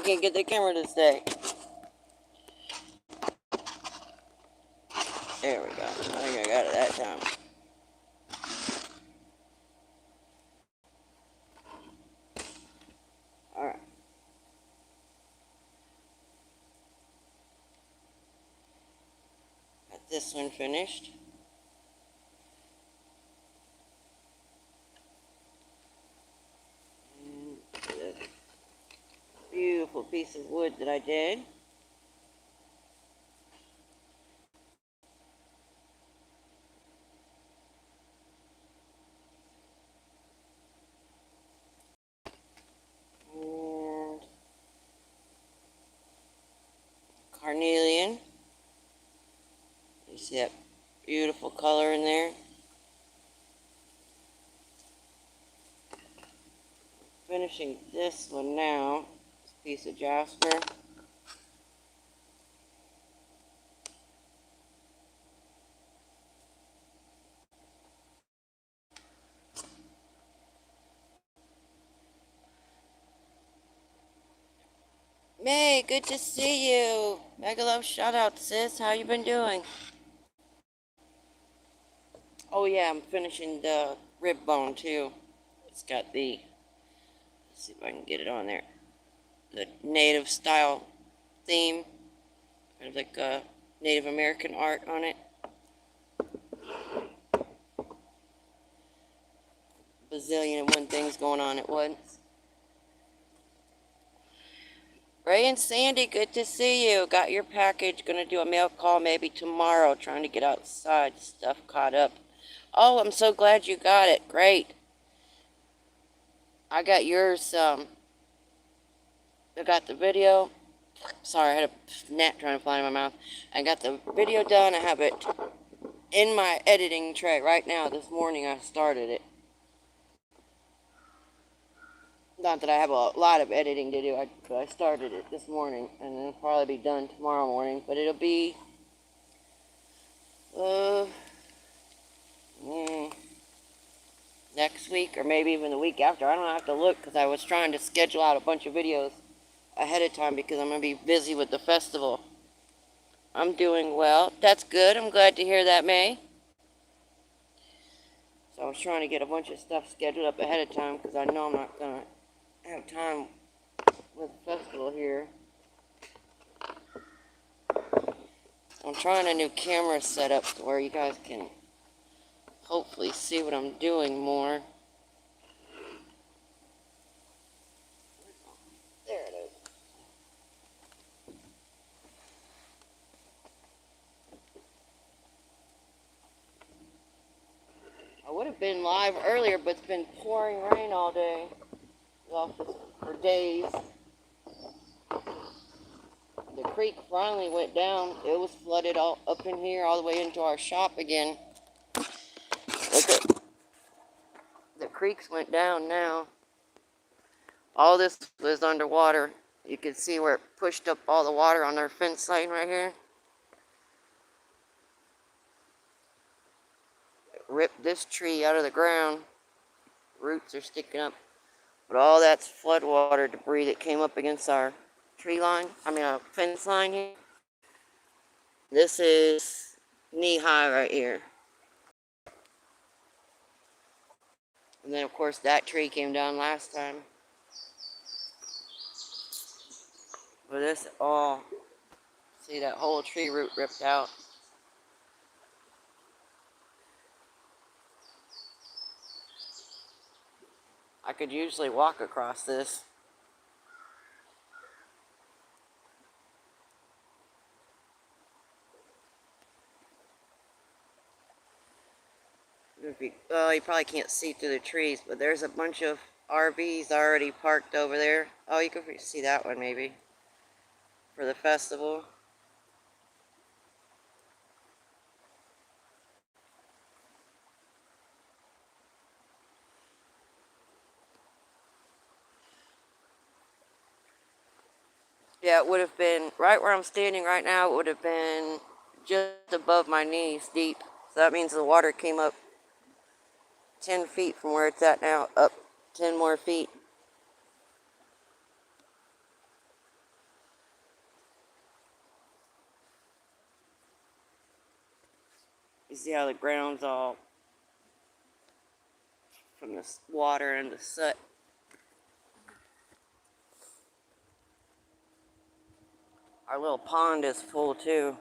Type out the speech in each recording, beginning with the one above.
can't get the camera to stay. There we go. I think I got it that time. Alright. Got this one finished. And this beautiful piece of wood that I did. Carnelian. You see that beautiful color in there? Finishing this one now. This piece of Jasper. May, good to see you. Mega love shout out, sis. How you been doing? Oh yeah, I'm finishing the rib bone too. It's got the, let's see if I can get it on there, the native style theme. Kind of like a Native American art on it. Bazillion and one things going on at once. Ray and Sandy, good to see you. Got your package. Gonna do a mail call maybe tomorrow. Trying to get outside. Stuff caught up. Oh, I'm so glad you got it. Great. I got yours. I got the video. Sorry, I had a gnat trying to fly in my mouth. I got the video done. I have it in my editing tray right now. This morning I started it. Not that I have a lot of editing to do, but I started it this morning, and it'll probably be done tomorrow morning, but it'll be, next week, or maybe even the week after. I don't have to look, because I was trying to schedule out a bunch of videos ahead of time, because I'm going to be busy with the festival. I'm doing well. That's good. I'm glad to hear that, May. So I was trying to get a bunch of stuff scheduled up ahead of time, because I know I'm not going to have time with the festival here. I'm trying a new camera setup to where you guys can hopefully see what I'm doing more. There it is. I would have been live earlier, but it's been pouring rain all day. Office for days. The creek finally went down. It was flooded all up in here all the way into our shop again. Look at the creeks went down now. All this was underwater. You can see where it pushed up all the water on our fence line right here. It ripped this tree out of the ground. Roots are sticking up. But all that's floodwater debris that came up against our fence line here. This is knee high right here. And then, of course, that tree came down last time. But this all, see that whole tree root ripped out. I could usually walk across this. Well, you probably can't see through the trees, but there's a bunch of RVs already parked over there. Oh, you can see that one maybe for the festival. Yeah, it would have been right where I'm standing right now. It would have been just above my knees deep. So that means the water came up 10 feet from where it's at now, up 10 more feet. see how the ground's all from the water and the soot. Our little pond is full too.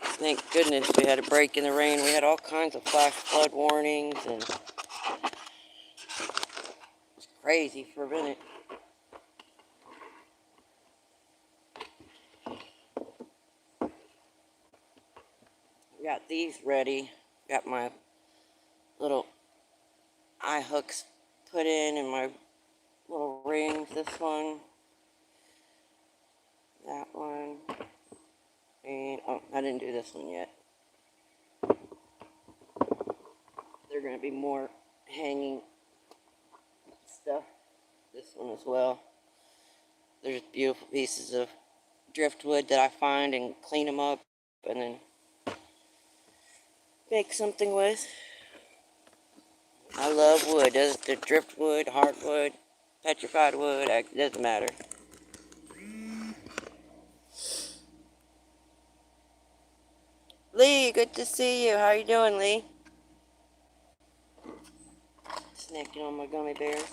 Thank goodness we had a break in the rain. We had all kinds of flash flood warnings, and it's crazy for a minute. Got these ready. Got my little eye hooks put in and my little rings. This one, that one, and oh, I didn't do this one yet. There are going to be more hanging stuff. This one as well. There's beautiful pieces of driftwood that I find and clean them up and then make something with. I love wood. The driftwood, hardwood, petrified wood, it doesn't matter. Lee, good to see you. How you doing, Lee? Snacking on my gummy bears.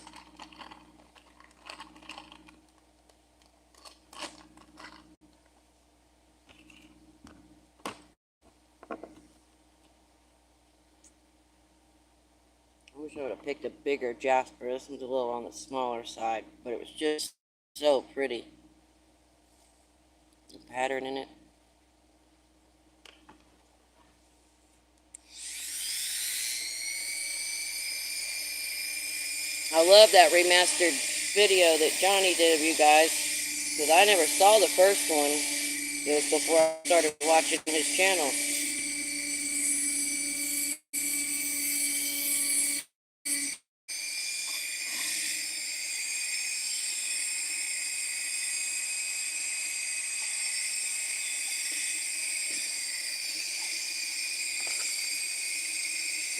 I wish I would have picked a bigger Jasper. This one's a little on the smaller side, but it was just so pretty. The pattern in it. I love that remastered video that Johnny did of you guys, because I never saw the first one. It was before I started watching his channel.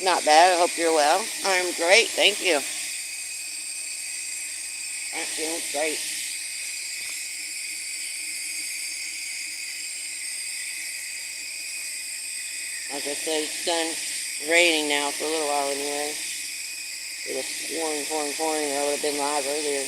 Not bad. I hope you're well. I'm great. Thank you. I'm feeling great. Like I said, it's done raining now for a little while anyway. It was pouring. I would have been live earlier.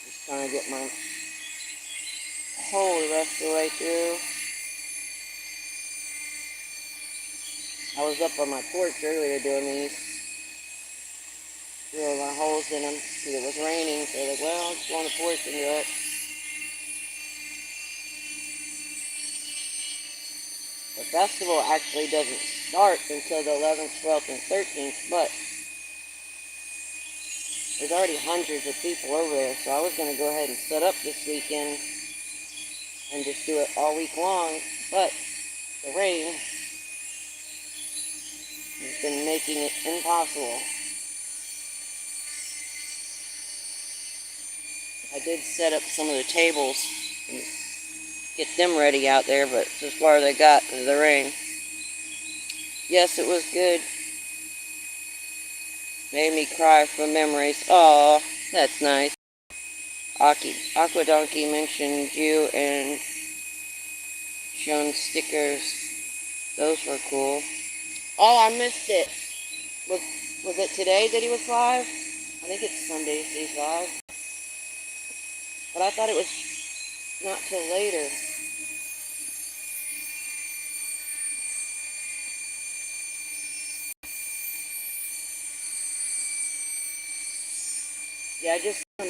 Just trying to get my hole the rest of the way through. I was up on my porch earlier doing these. Drilling my holes in them because it was raining. So I was like, well, I'll just go on the porch and do it. The festival actually doesn't start until the 11th, 12th, and 13th, but there's already hundreds of people over there, so I was going to go ahead and set up this weekend and just do it all week long, but the rain has been making it impossible. I did set up some of the tables and get them ready out there, but it's as far as I got because of the rain. Yes, it was good. Made me cry from memories. Aw, that's nice. Aqua Donkey mentioned you and shown stickers. Those were cool. Oh, I missed it. Was it today that he was live? I think it's Sundays he's live. But I thought it was not till later. Yeah, I just I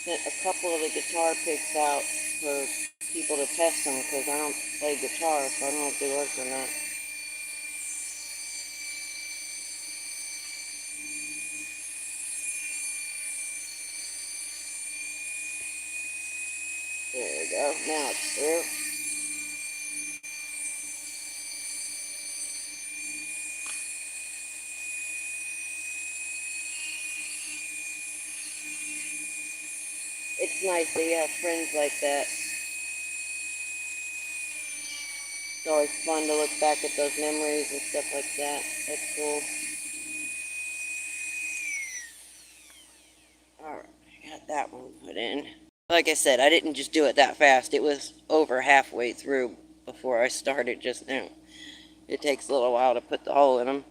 sent a couple of the guitar picks out for people to test them because I don't play guitar, so I don't know if they work or not. There we go. Now it's through. It's nice that you have friends like that. It's always fun to look back at those memories and stuff like that. That's cool. Alright, got that one put in. Like I said, I didn't just do it that fast. It was over halfway through before I started just now. It takes a little while to put the hole in them.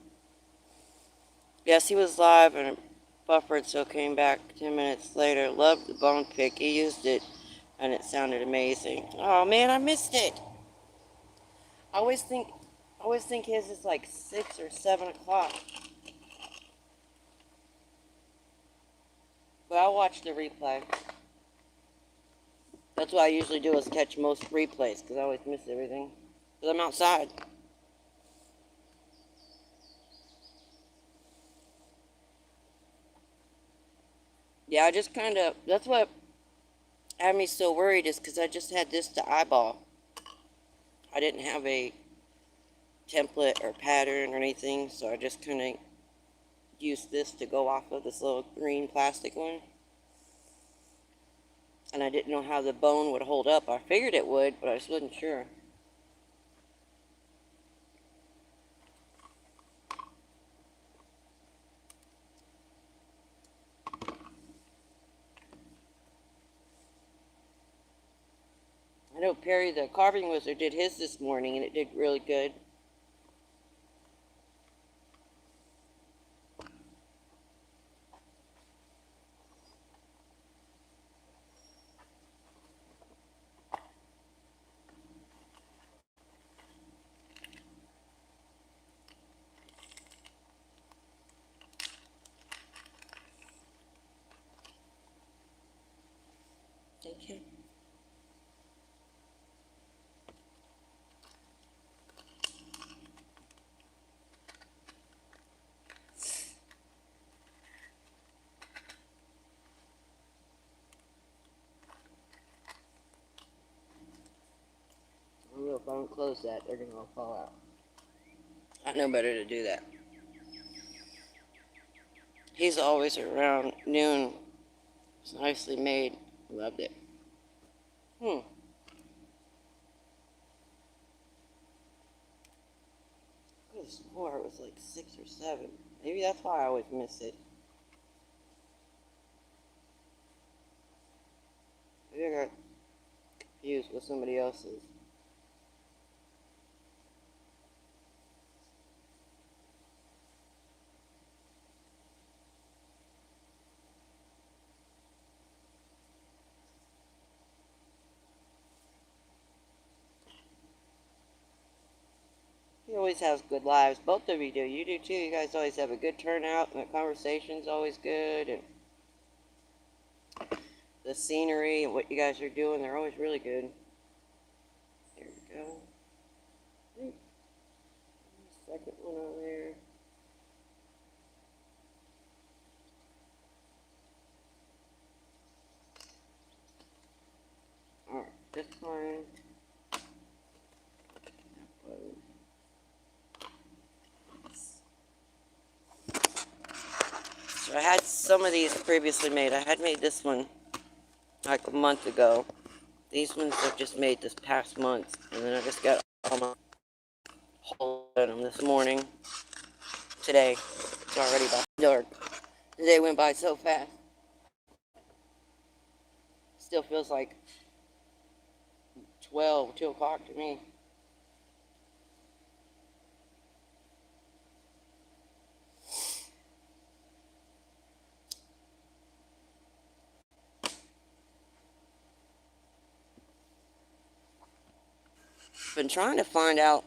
Yes, he was live and it buffered, so came back 10 minutes later. Loved the bone pick. He used it and it sounded amazing. Oh man, I missed it. I always think his is like 6 or 7 o'clock. But I'll watch the replay. That's what I usually do, is catch most replays, because I always miss everything. Because I'm outside. Yeah, I just kind of, that's what had me so worried, is because I just had this to eyeball. I didn't have a template or pattern or anything, so I just kind of used this to go off of this little green plastic one. And I didn't know how the bone would hold up. I figured it would, but I just wasn't sure. I know Perry, the carving wizard, did his this morning, and it did really good. Thank you. I don't know if I don't close that, they're going to fall out. I know better to do that. He's always around noon. It's nicely made. Loved it. I could have swore it was like 6 or 7. Maybe that's why I always miss it. Maybe I got confused with somebody else's. He always has good lives. Both of you do. You do too. You guys always have a good turnout, and the conversation's always good, and the scenery and what you guys are doing, they're always really good. There we go. Second one on there. Alright, this one. So I had some of these previously made. I had made this one like a month ago. These ones I've just made this past month. And then I just got all my holes in them this morning. Today. It's already about dark. The day went by so fast. Still feels like 2 o'clock to me. Been trying to find out.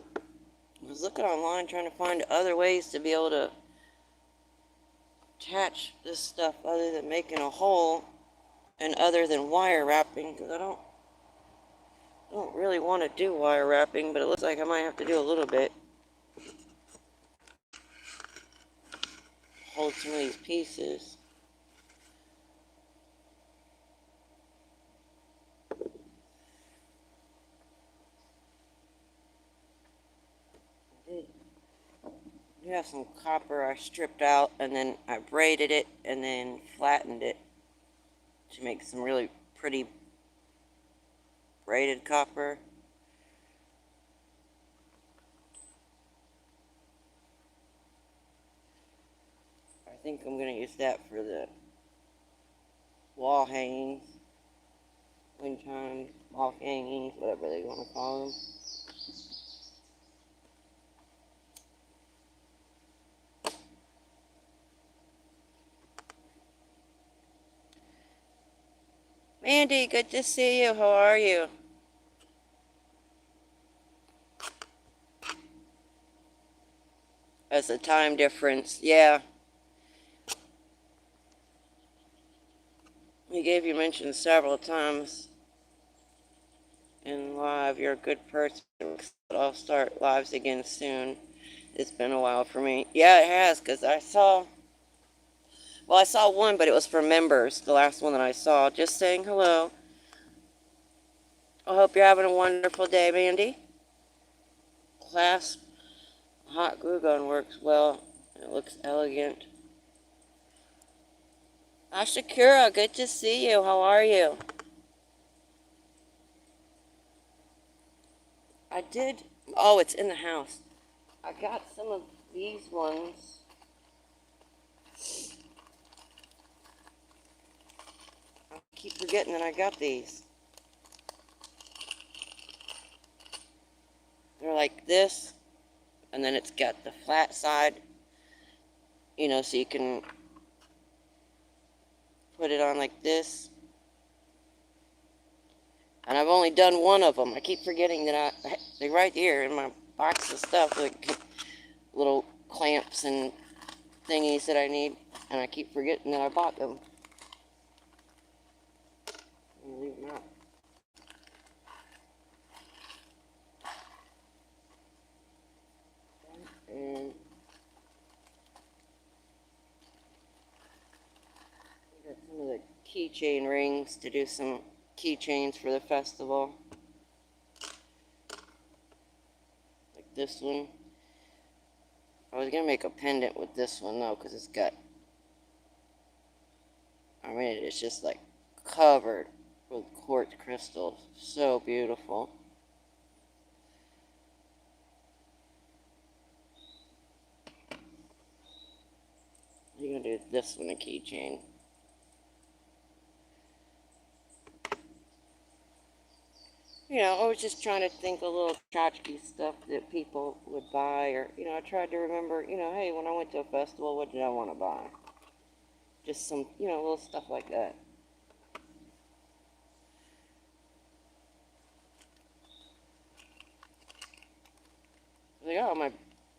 I was looking online trying to find other ways to be able to attach this stuff other than making a hole and other than wire wrapping, because I don't really want to do wire wrapping, but it looks like I might have to do a little bit. Hold some of these pieces. You have some copper I stripped out, and then I braided it and then flattened it. to make some really pretty braided copper. I think I'm going to use that for the wall hangings, Windchimes, wall hangings, whatever they want to call them. Mandy, good to see you. How are you? That's a time difference. Yeah. He gave you mention several times in live. You're a good person. I'll start lives again soon. It's been a while for me. Yeah, it has, because I saw one, but it was for members, the last one that I saw. Just saying hello. I hope you're having a wonderful day, Mandy. Clasp hot glue gun works well. It looks elegant. Shakira, good to see you. How are you? I did. Oh, it's in the house. I got some of these ones. I keep forgetting that I got these. They're like this, and then it's got the flat side, you know, so you can put it on like this. And I've only done one of them. I keep forgetting that they're right here in my box of stuff, like little clamps and thingies that I need, and I keep forgetting that I bought them. I'm leave them out. And I got some of the keychain rings to do some keychains for the festival. Like this one. I was going to make a pendant with this one though, because it's got, I mean, it's just like covered with quartz crystals. So beautiful. I'm going to do this one a keychain. You know, I was just trying to think of little tchotchke stuff that people would buy, or, you know, I tried to remember, you know, hey, when I went to a festival, what did I want to buy? Just some, you know, little stuff like that. I got all my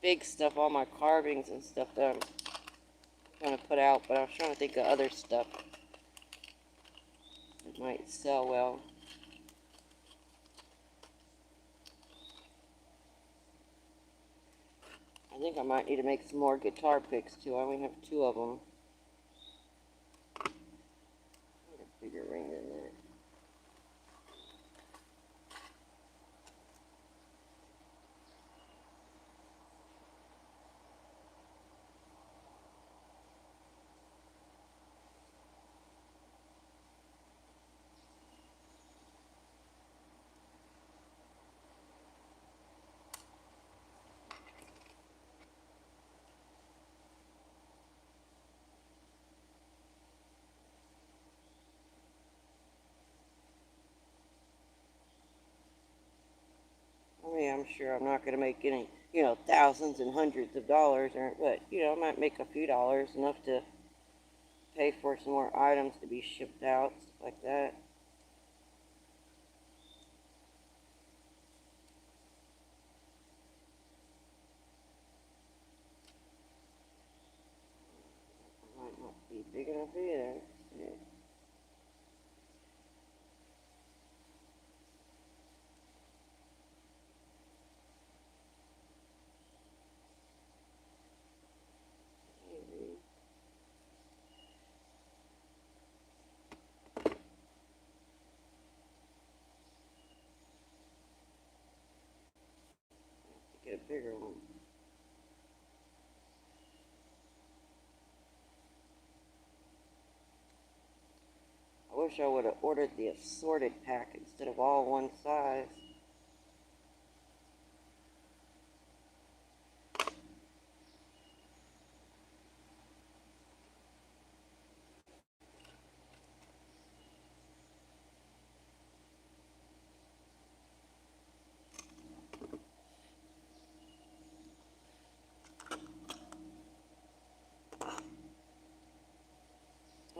big stuff, all my carvings and stuff that I'm going to put out, but I was trying to think of other stuff that might sell well. I think I might need to make some more guitar picks too. I only have 2 of them. Get a bigger ring than that. I mean, I'm sure I'm not going to make any, you know, thousands and hundreds of dollars, but, you know, I might make a few dollars, enough to pay for some more items to be shipped out, stuff like that. Might not be big enough either. Yeah. Maybe. Get a bigger one. I wish I would have ordered the assorted pack instead of all one size.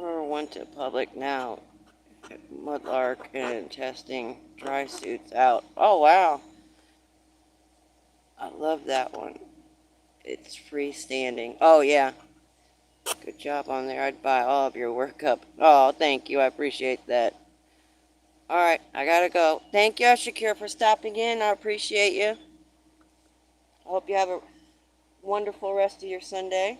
I went to Public now. Mudlark and testing dry suits out. Oh wow. I love that one. It's freestanding. Oh yeah. Good job on there. I'd buy all of your work up. Oh, thank you. I appreciate that. Alright, I gotta go. Thank you, Shakira, for stopping in. I appreciate you. I hope you have a wonderful rest of your Sunday.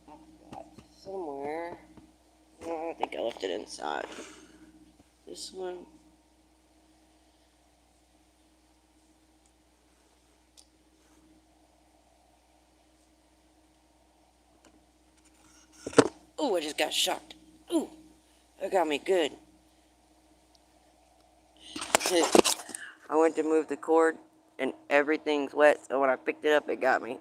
I've got somewhere. No, I think I left it inside. This one. Ooh, I just got shocked. Ooh, that got me good. I went to move the cord and everything's wet, so when I picked it up, it got me.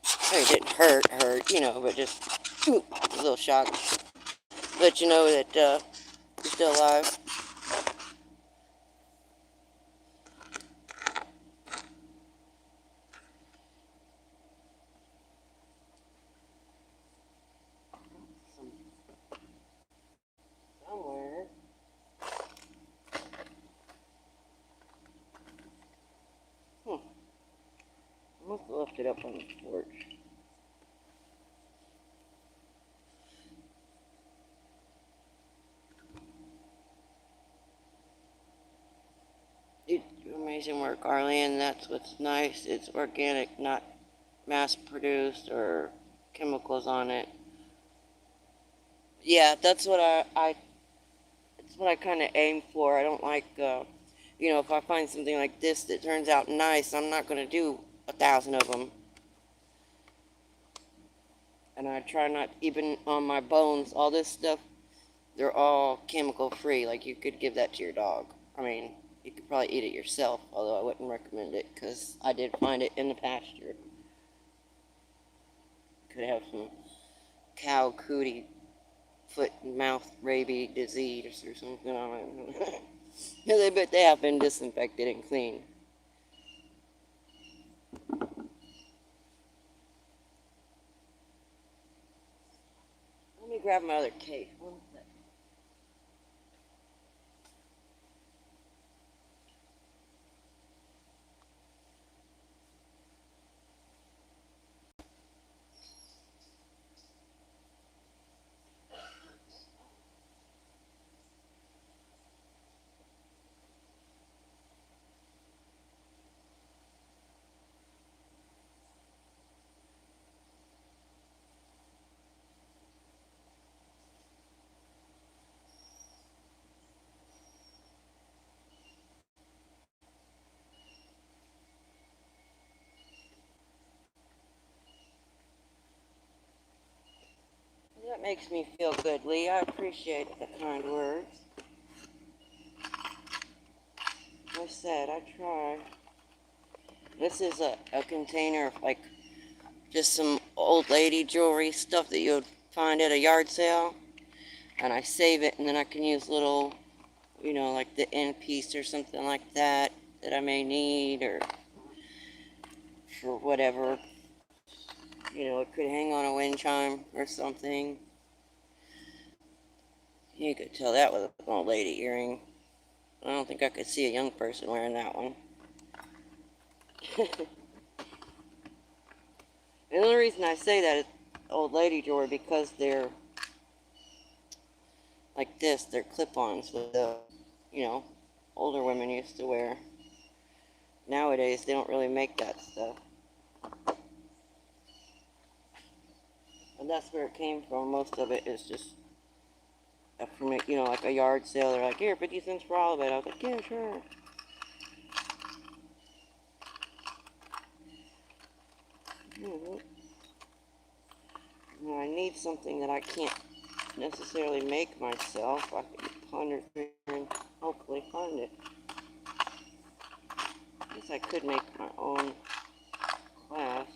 I mean, it didn't hurt, you know, but just ooh, a little shock. Let you know that you're still alive. Somewhere. I must have left it up on the porch. You do amazing work, Carnelian. That's what's nice. It's organic, not mass-produced or chemicals on it. Yeah, that's what that's what I kind of aim for. I don't like, you know, if I find something like this that turns out nice, I'm not going to do 1,000 of them. And I try not, even on my bones, all this stuff, they're all chemical free. Like, you could give that to your dog. I mean, you could probably eat it yourself, although I wouldn't recommend it because I did find it in the pasture. Could have some cow cootie foot and mouth rabies disease or something on it. Yeah, but they have been disinfected and cleaned. Let me grab my other case. One second. That makes me feel good, Lee. I appreciate the kind words. I said, I try. This is a container of, like, just some old lady jewelry stuff that you would find at a yard sale. And I save it, and then I can use little, you know, like the end piece or something like that that I may need, or for whatever. You know, it could hang on a wind chime or something. You could tell that was an old lady earring. I don't think I could see a young person wearing that one. The only reason I say that is old lady jewelry because they're like this. They're clip-ons with the, you know, older women used to wear. Nowadays, they don't really make that stuff. And that's where it came from. Most of it is just from, you know, like a yard sale. They're like, here, 50 cents for all of it. I was like, yeah, sure. Now I need something that I can't necessarily make myself. I can ponder through and hopefully find it. I guess I could make my own class.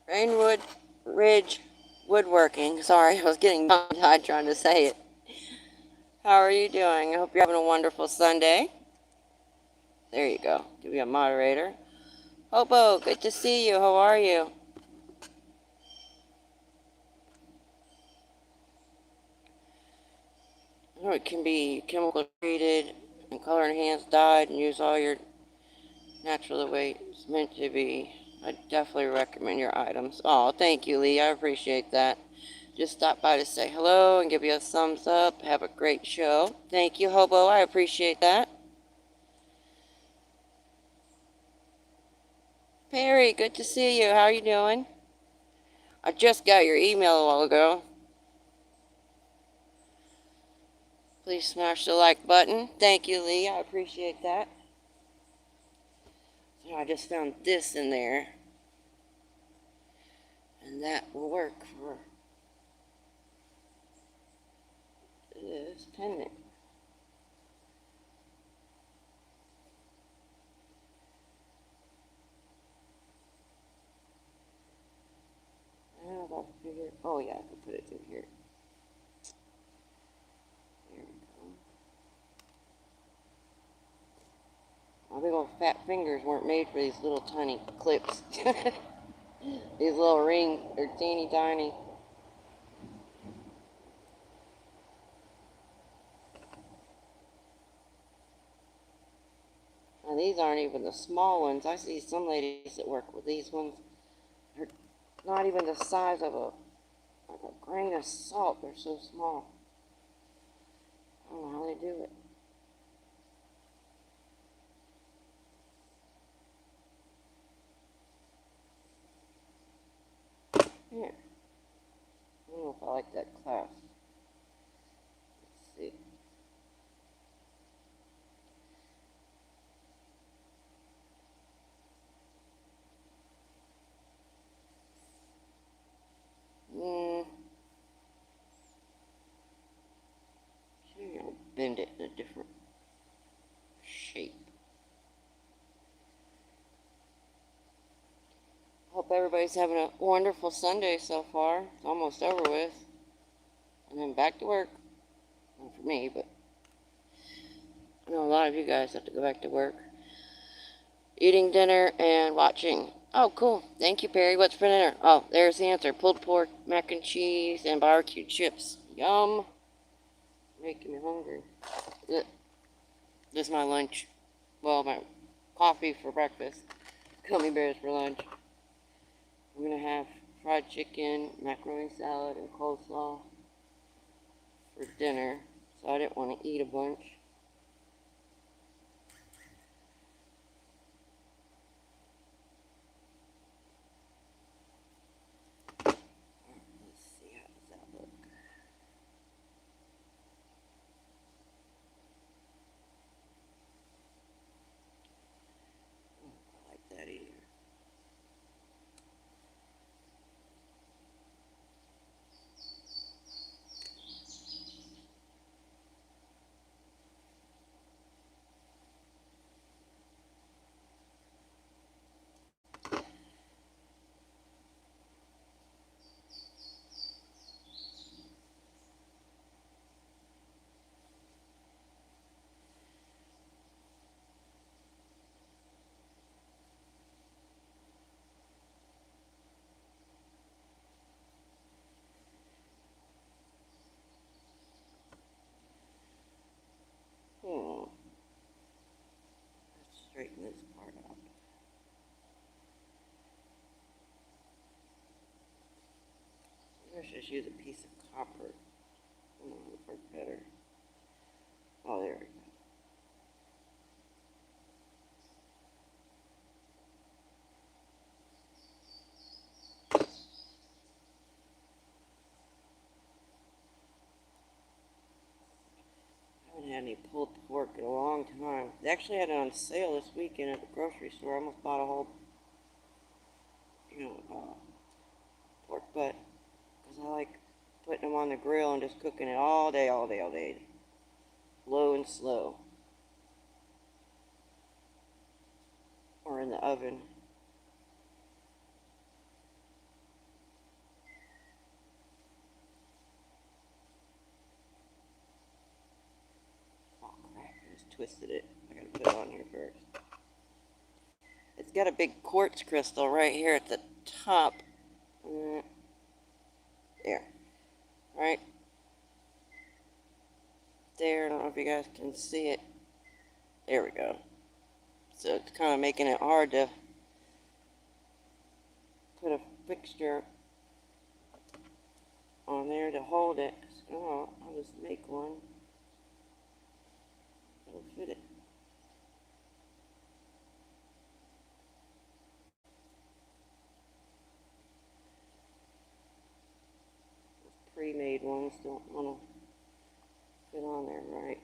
Rainwood Ridge Woodworking. Sorry, I was getting tongue-tied trying to say it. How are you doing? I hope you're having a wonderful Sunday. There you go. Give you a moderator. Hobo, good to see you. How are you? I know it can be chemical treated and color enhanced, dyed, and use all your natural the way it's meant to be. I definitely recommend your items. Oh, thank you, Lee. I appreciate that. Just stop by to say hello and give you a thumbs up. Have a great show. Thank you, Hobo. I appreciate that. Perry, good to see you. How are you doing? I just got your email a while ago. Please smash the like button. Thank you, Lee. I appreciate that. So I just found this in there. And that will work for this pendant. Oh yeah, I can put it through here. There we go. My big old fat fingers weren't made for these little tiny clips. These little rings, they're teeny tiny. Now these aren't even the small ones. I see some ladies that work with these ones. They're not even the size of like a grain of salt. They're so small. I don't know how they do it. Here. I don't know if I like that class. Let's see. Maybe I'll bend it in a different shape. Hope everybody's having a wonderful Sunday so far. It's almost over with. And then back to work. Not for me, but I know a lot of you guys have to go back to work. Eating dinner and watching. Oh, cool. Thank you, Perry. What's for dinner? Oh, there's the answer. Pulled pork, mac and cheese, and barbecue chips. Yum. Making me hungry. This is my lunch. Well, my coffee for breakfast. Gummy bears for lunch. I'm going to have fried chicken, macaroni salad, and coleslaw for dinner. So I didn't want to eat a bunch. Let's see, how does that look? I like that either. just use a piece of copper. Oh, it would work better. Oh, there we go. I haven't had any pulled pork in a long time. They actually had it on sale this weekend at the grocery store. I almost bought a whole, pork butt. Because I like putting them on the grill and just cooking it all day, all day, all day. Low and slow. Or in the oven. Oh crap, I just twisted it. I gotta put it on here first. It's got a big quartz crystal right here at the top. There. Right there. I don't know if you guys can see it. There we go. So it's kind of making it hard to put a fixture on there to hold it. So I'll just make one. It'll fit it. Those pre-made ones don't want to fit on there right.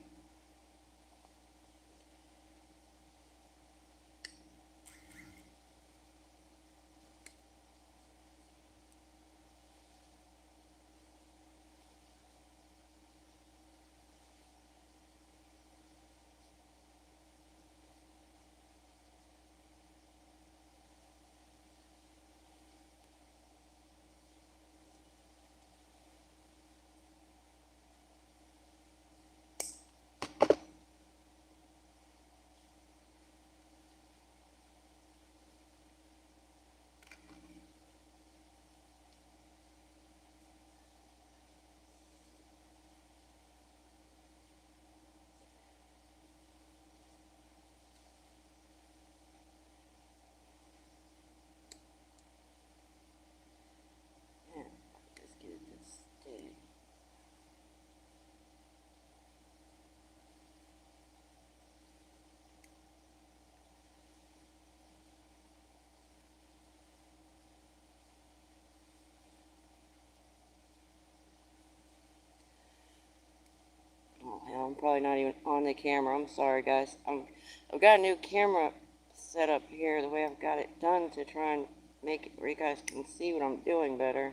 Oh, I'm probably not even on the camera. I'm sorry, guys. I've got a new camera set up here, the way I've got it done to try and make it where you guys can see what I'm doing better.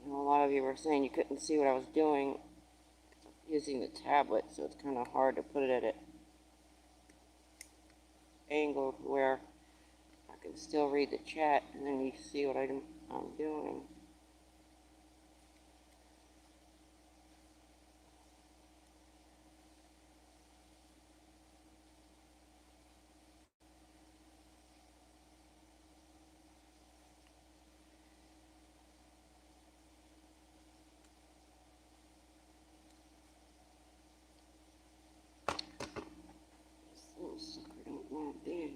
I know a lot of you were saying you couldn't see what I was doing using the tablet, so it's kind of hard to put it at an angle where I can still read the chat and then you see what I'm doing. This little sucker don't want in.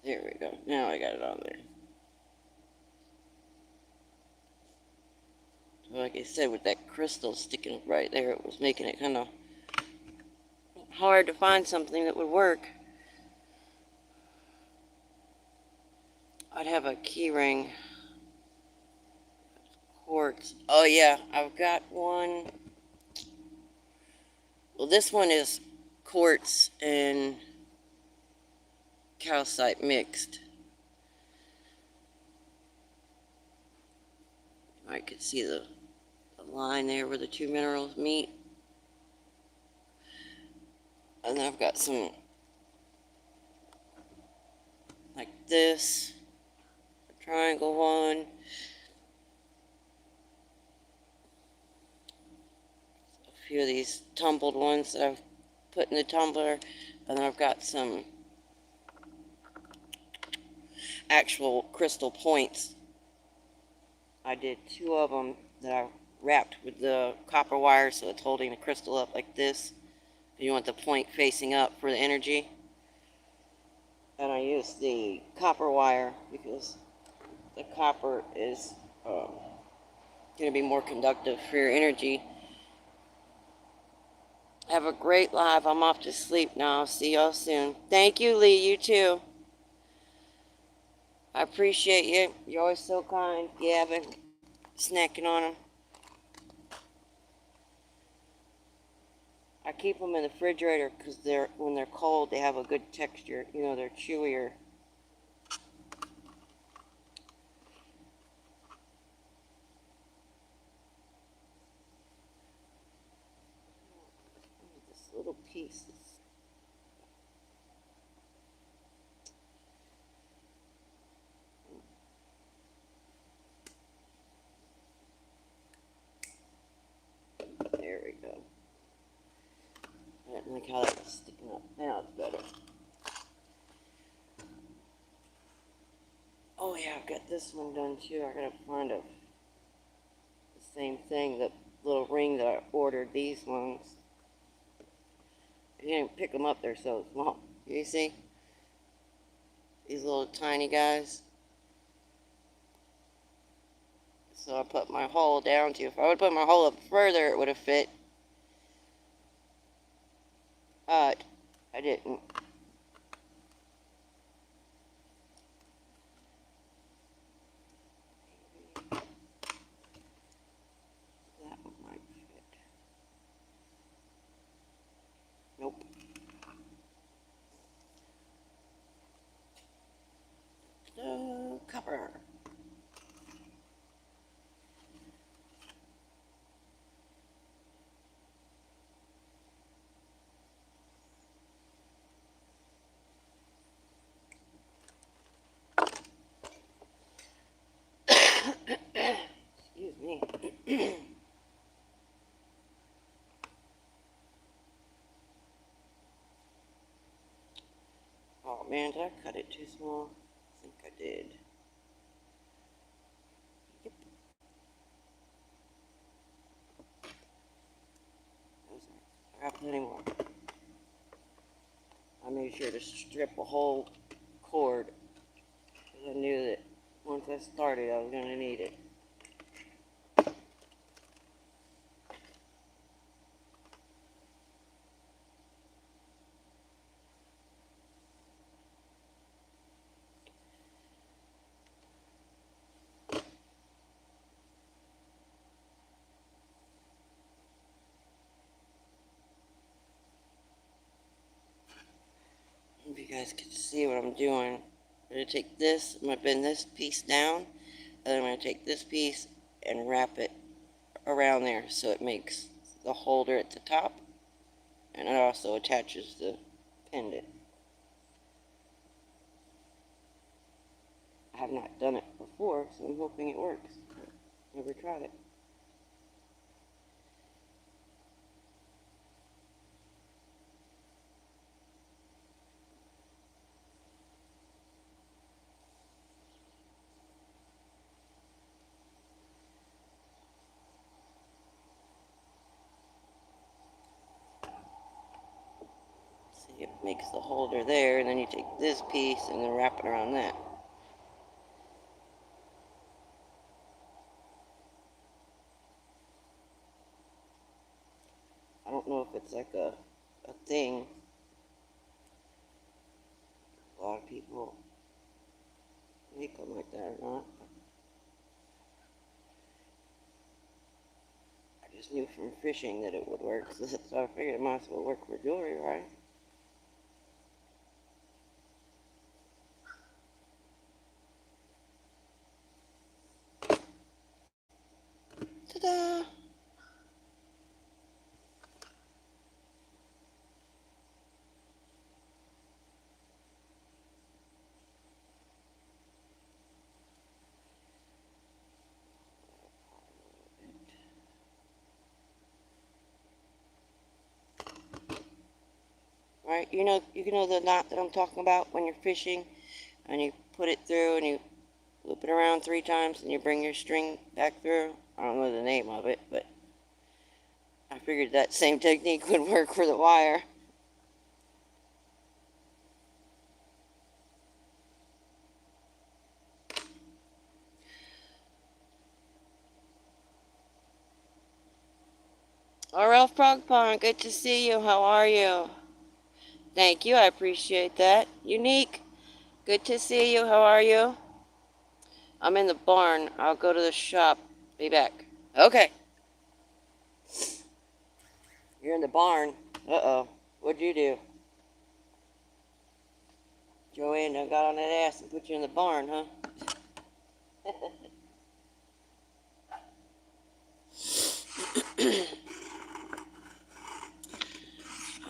There we go. Now I got it on there. So like I said, with that crystal sticking right there, it was making it kind of hard to find something that would work. I'd have a key ring. Quartz. Oh yeah, I've got one. Well, this one is quartz and calcite mixed. I could see the line there where the two minerals meet. And then I've got some like this, a triangle one. A few of these tumbled ones that I've put in the tumbler. And then I've got some actual crystal points. I did two of them that I wrapped with the copper wire so it's holding the crystal up like this. You want the point facing up for the energy. And I use the copper wire because the copper is going to be more conductive for your energy. Have a great live. I'm off to sleep now. I'll see y'all soon. Thank you, Lee. You too. I appreciate you. You're always so kind. Gavin, snacking on them. I keep them in the refrigerator because when they're cold, they have a good texture. You know, they're chewier. This little piece. There we go. I didn't like how that was sticking up. Now it's better. Oh yeah, I've got this one done too. I gotta find the same thing, the little ring that I ordered. These ones. You didn't pick them up, they're so small. You see? These little tiny guys. So I put my hole down to. If I would put my hole up further, it would have fit. But I didn't. That one might fit. Nope. The copper. Excuse me. Oh man, did I cut it too small? I think I did. Yep. I got plenty more. I made sure to strip a whole cord because I knew that once I started, I was going to need it. If you guys can see what I'm doing, I'm going to take this, I'm going to bend this piece down, and I'm going to take this piece and wrap it around there so it makes the holder at the top, and it also attaches the pendant. I have not done it before, so I'm hoping it works. Never tried it. See, it makes the holder there, and then you take this piece and then wrap it around that. I don't know if it's like a thing. A lot of people make them like that or not. I just knew from fishing that it would work, so I figured it might as well work for jewelry, right? Ta-da! Right, you know the knot that I'm talking about when you're fishing, and you put it through and you loop it around 3 times and you bring your string back through. I don't know the name of it, but I figured that same technique would work for the wire. Oh, Ralph Progpond, good to see you. How are you? Thank you. I appreciate that. Unique, good to see you. How are you? I'm in the barn. I'll go to the shop. Be back. Okay. You're in the barn. Uh-oh. What'd you do? Joanne done got on that ass and put you in the barn, huh?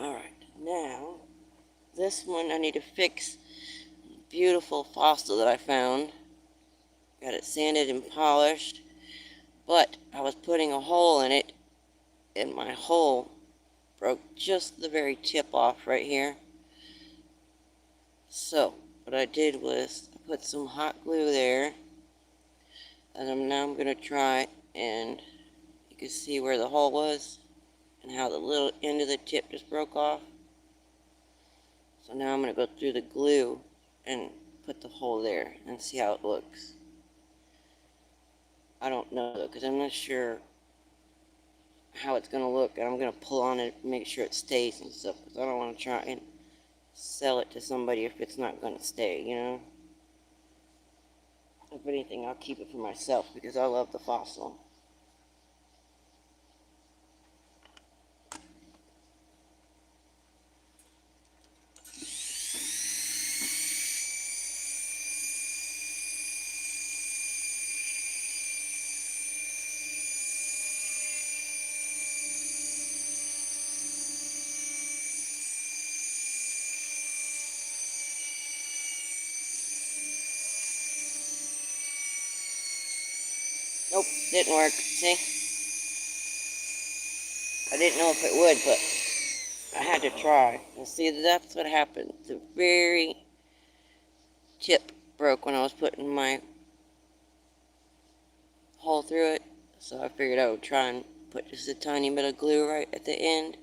Alright, now, this one I need to fix. Beautiful fossil that I found. Got it sanded and polished. But I was putting a hole in it, and my hole broke just the very tip off right here. So, what I did was I put some hot glue there. And now I'm going to try, and you can see where the hole was and how the little end of the tip just broke off. So now I'm going to go through the glue and put the hole there and see how it looks. I don't know though, because I'm not sure how it's going to look, and I'm going to pull on it and make sure it stays and stuff, because I don't want to try and sell it to somebody if it's not going to stay, you know. If anything, I'll keep it for myself because I love the fossil. Nope, didn't work. See? I didn't know if it would, but I had to try. And see, that's what happened. The very tip broke when I was putting my hole through it. So I figured I would try and put just a tiny bit of glue right at the end.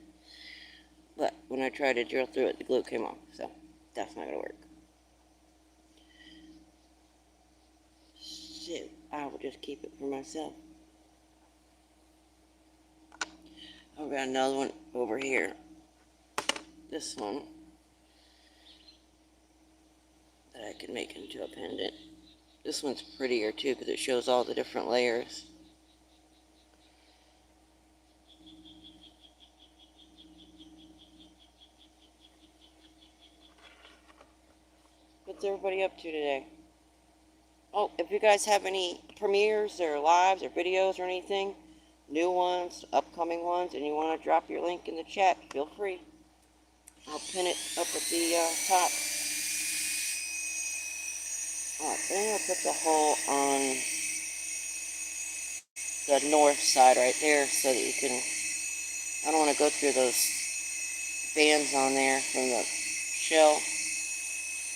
But when I tried to drill through it, the glue came off. So that's not going to work. So I will just keep it for myself. I've got another one over here. This one that I can make into a pendant. This one's prettier too because it shows all the different layers. What's everybody up to today? Oh, if you guys have any premieres or lives or videos or anything, new ones, upcoming ones, and you want to drop your link in the chat, feel free. I'll pin it up at the top. Alright, then I'm going to put the hole on the north side right there so that you can, I don't want to go through those bands on there from the shell.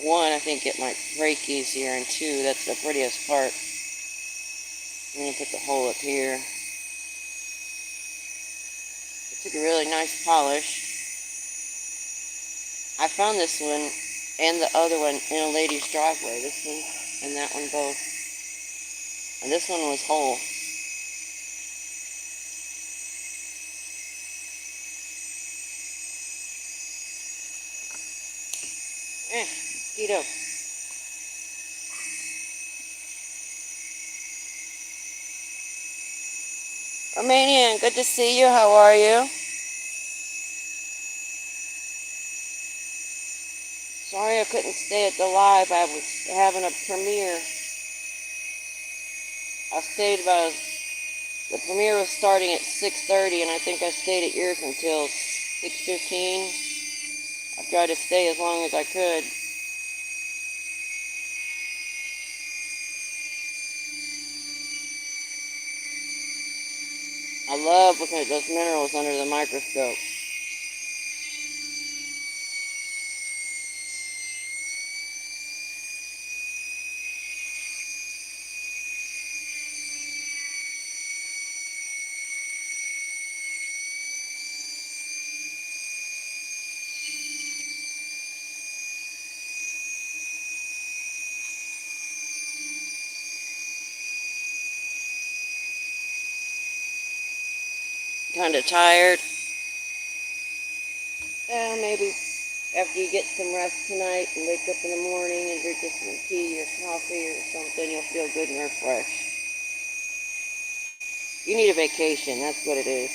One, I think it might break easier, and two, that's the prettiest part. I'm going to put the hole up here. It took a really nice polish. I found this one and the other one in a lady's driveway. This one and that one both. And this one was whole. Mosquito. Romanian, good to see you. How are you? Sorry I couldn't stay at the live. I was having a premiere. I stayed about, the premiere was starting at 6:30, and I think I stayed at yours until 6:15. I tried to stay as long as I could. I love looking at those minerals under the microscope. kind of tired. Maybe after you get some rest tonight and wake up in the morning and drink some tea or coffee or something, you'll feel good and refreshed. You need a vacation, that's what it is.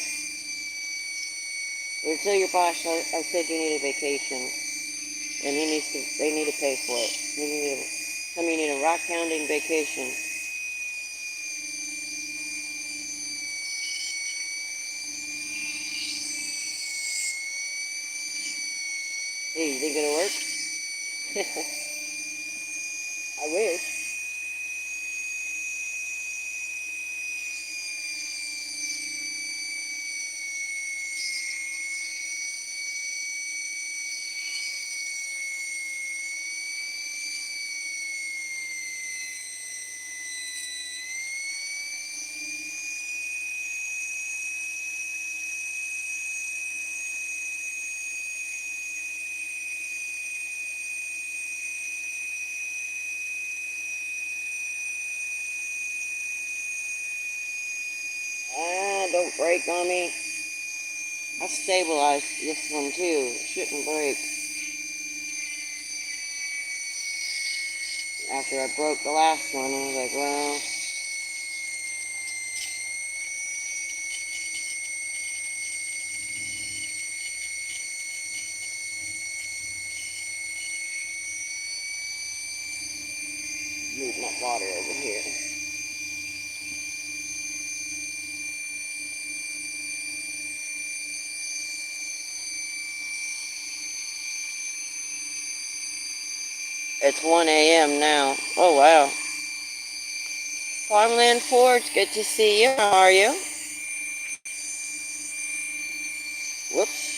Tell your boss I said you need a vacation. And they need to pay for it. You need a rock hounding vacation. Hey, you think it'll work? I wish. Don't break on me. I stabilized this one too. It shouldn't break. After I broke the last one, I was like, well, move my water over here. It's 1 a.m. now. Oh, wow. Farmland Forge, good to see you. How are you? Whoops.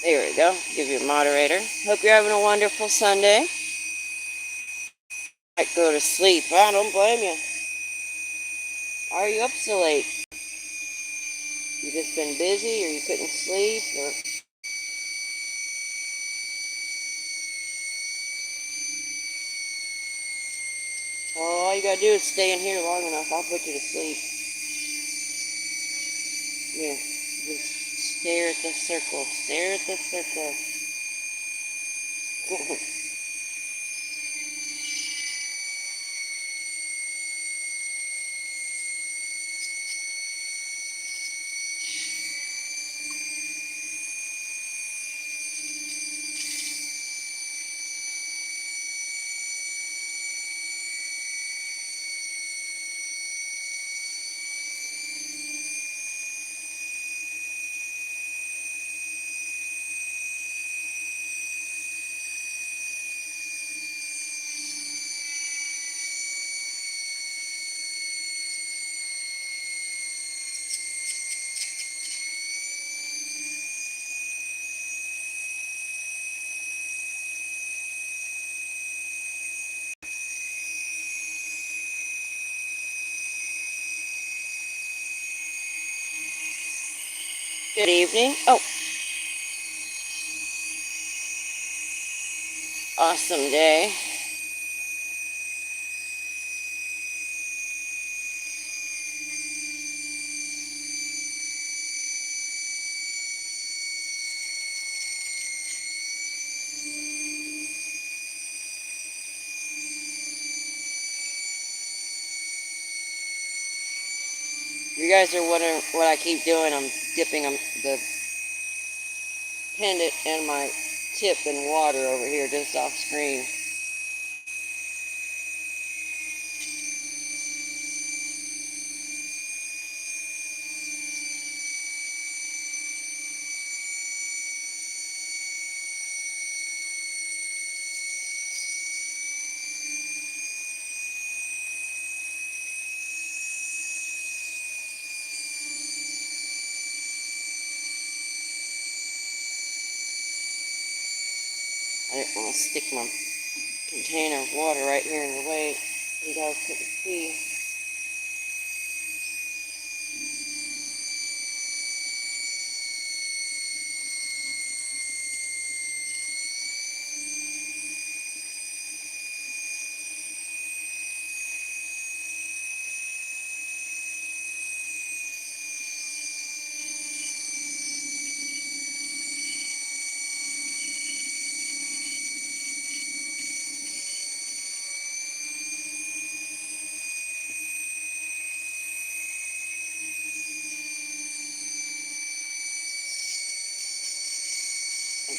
There we go. Give you a moderator. Hope you're having a wonderful Sunday. Might go to sleep. I don't blame you. Why are you up so late? You just been busy or you couldn't sleep or... Oh, all you gotta do is stay in here long enough. I'll put you to sleep. Yeah, just stare at the circle. Stare at the circle. Good evening. Oh, awesome day. You guys are wondering what I keep doing. I'm dipping the pendant and my tip in water over here just off screen. I didn't want to stick my container of water right here in the way. You guys couldn't see.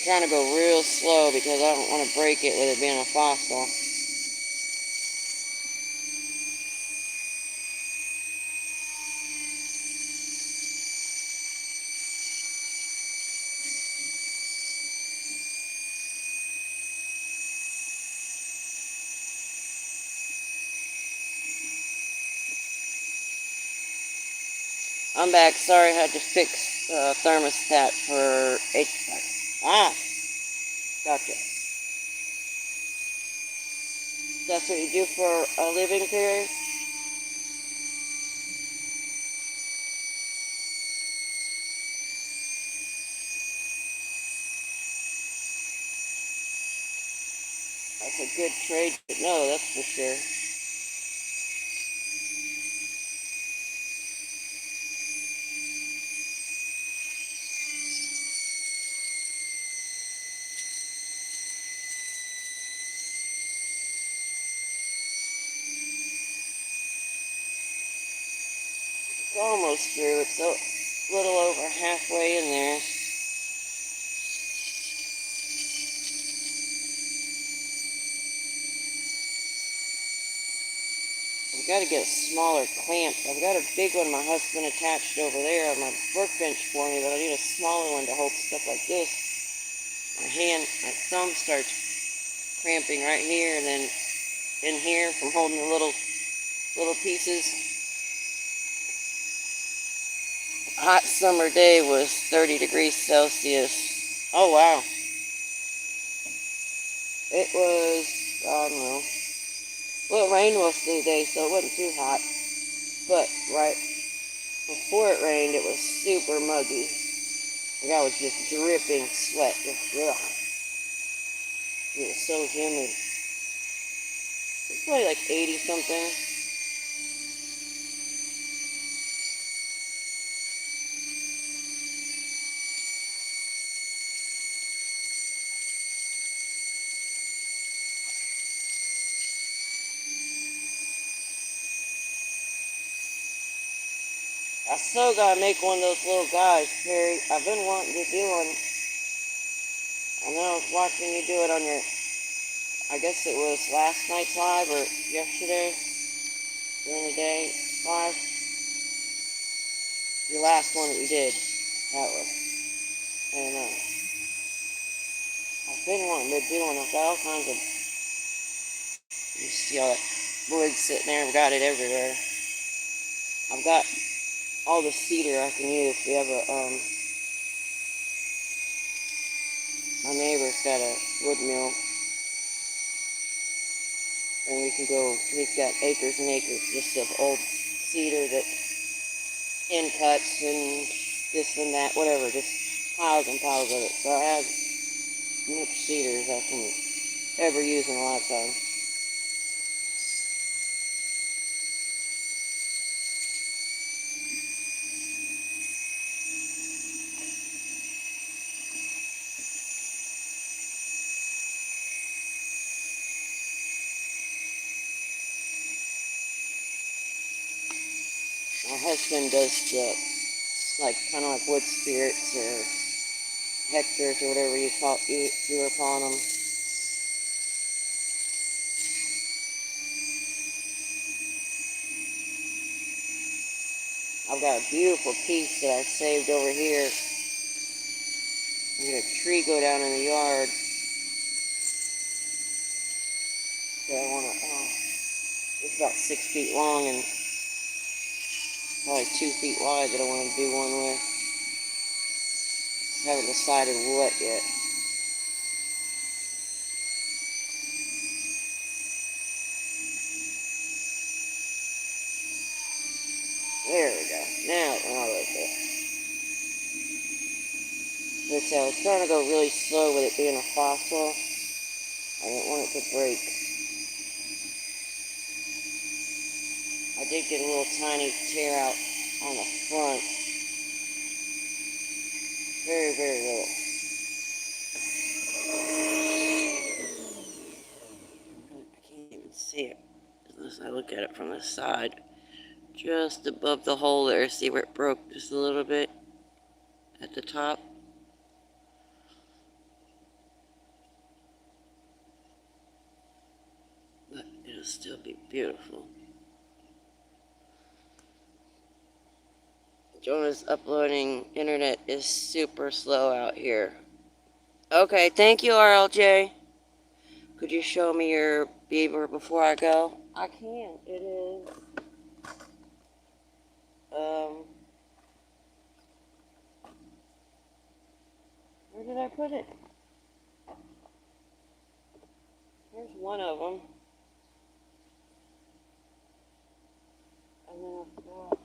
trying to go real slow because I don't want to break it with it being a fossil. I'm back. Sorry, I had to fix thermostat for HVAC. Gotcha. That's what you do for a living period? That's a good trade to know, that's for sure. It's almost through. It's a little over halfway in there. I've got to get a smaller clamp. I've got a big one my husband attached over there on my workbench for me, but I need a smaller one to hold stuff like this. My thumb starts cramping right here and then in here from holding the little pieces. A hot summer day was 30 degrees Celsius. Oh wow. It was, I don't know. Well, it rained most of the day, so it wasn't too hot. But right before it rained, it was super muggy. Like I was just dripping sweat. Just, ugh. It was so humid. It's probably like 80 something. I still gotta make one of those little guys, Perry. I've been wanting to do one. I know I was watching you do it on your, I guess it was last night's live or yesterday during the day live. Your last one that you did. That was. And I've been wanting to do one. I've got all kinds of, you see all that wood sitting there. I've got it everywhere. I've got all the cedar I can use. We have my neighbor's got a wood mill, and we can go, he's got acres and acres just of old cedar that end cuts and this and that, whatever, just piles and piles of it. So I have as much cedar as I can ever use in a lifetime. My husband does the, kind of like wood spirits or hectares or whatever you were calling them. I've got a beautiful piece that I saved over here. I had a tree go down in the yard that I want to, it's about 6 feet long and probably 2 feet wide that I want to do one with. Haven't decided what yet. There we go. Now, right there. This, I was trying to go really slow with it being a fossil. I didn't want it to break. I did get a little tiny tear out on the front. Very, very little. I can't even see it unless I look at it from the side. Just above the hole there. See where it broke just a little bit at the top? still be beautiful. Jonah's uploading. Internet is super slow out here. Okay, thank you, RLJ. Could you show me your beaver before I go? I can. It is, where did I put it? Here's one of them. And then I've got,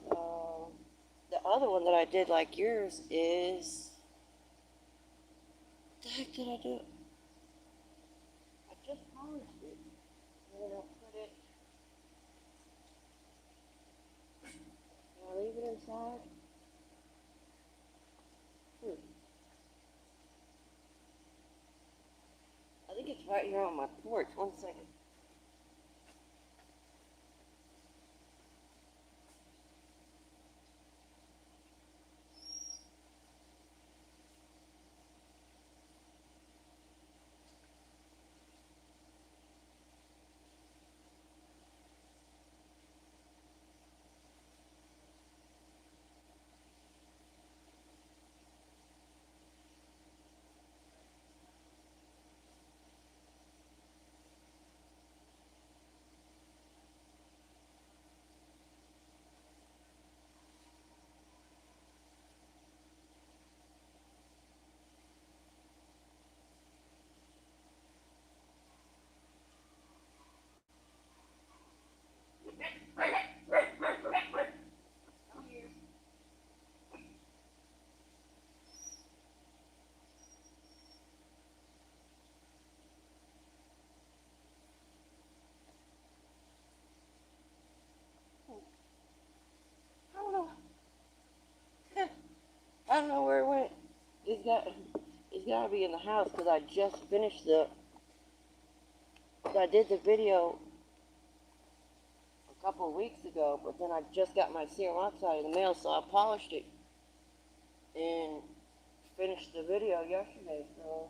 the other one that I did like yours is, what the heck did I do? I just polished it. And then I'll put it, can I leave it inside? I think it's right here on my porch. 1 second. I don't know where it went. It's got to be in the house because I just finished I did the video a couple of weeks ago, but then I just got my serum oxide in the mail, so I polished it and finished the video yesterday. So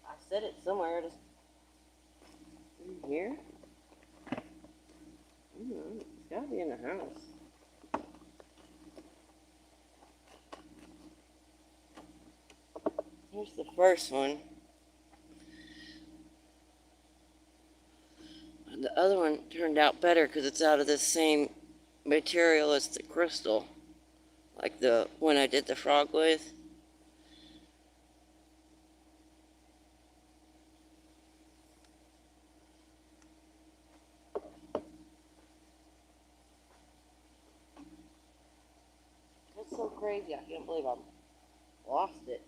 I set it somewhere. Just in here. It's got to be in the house. Here's the first one. And the other one turned out better because it's out of the same material as the crystal, like the one I did the frog with. That's so crazy. I can't believe I lost it.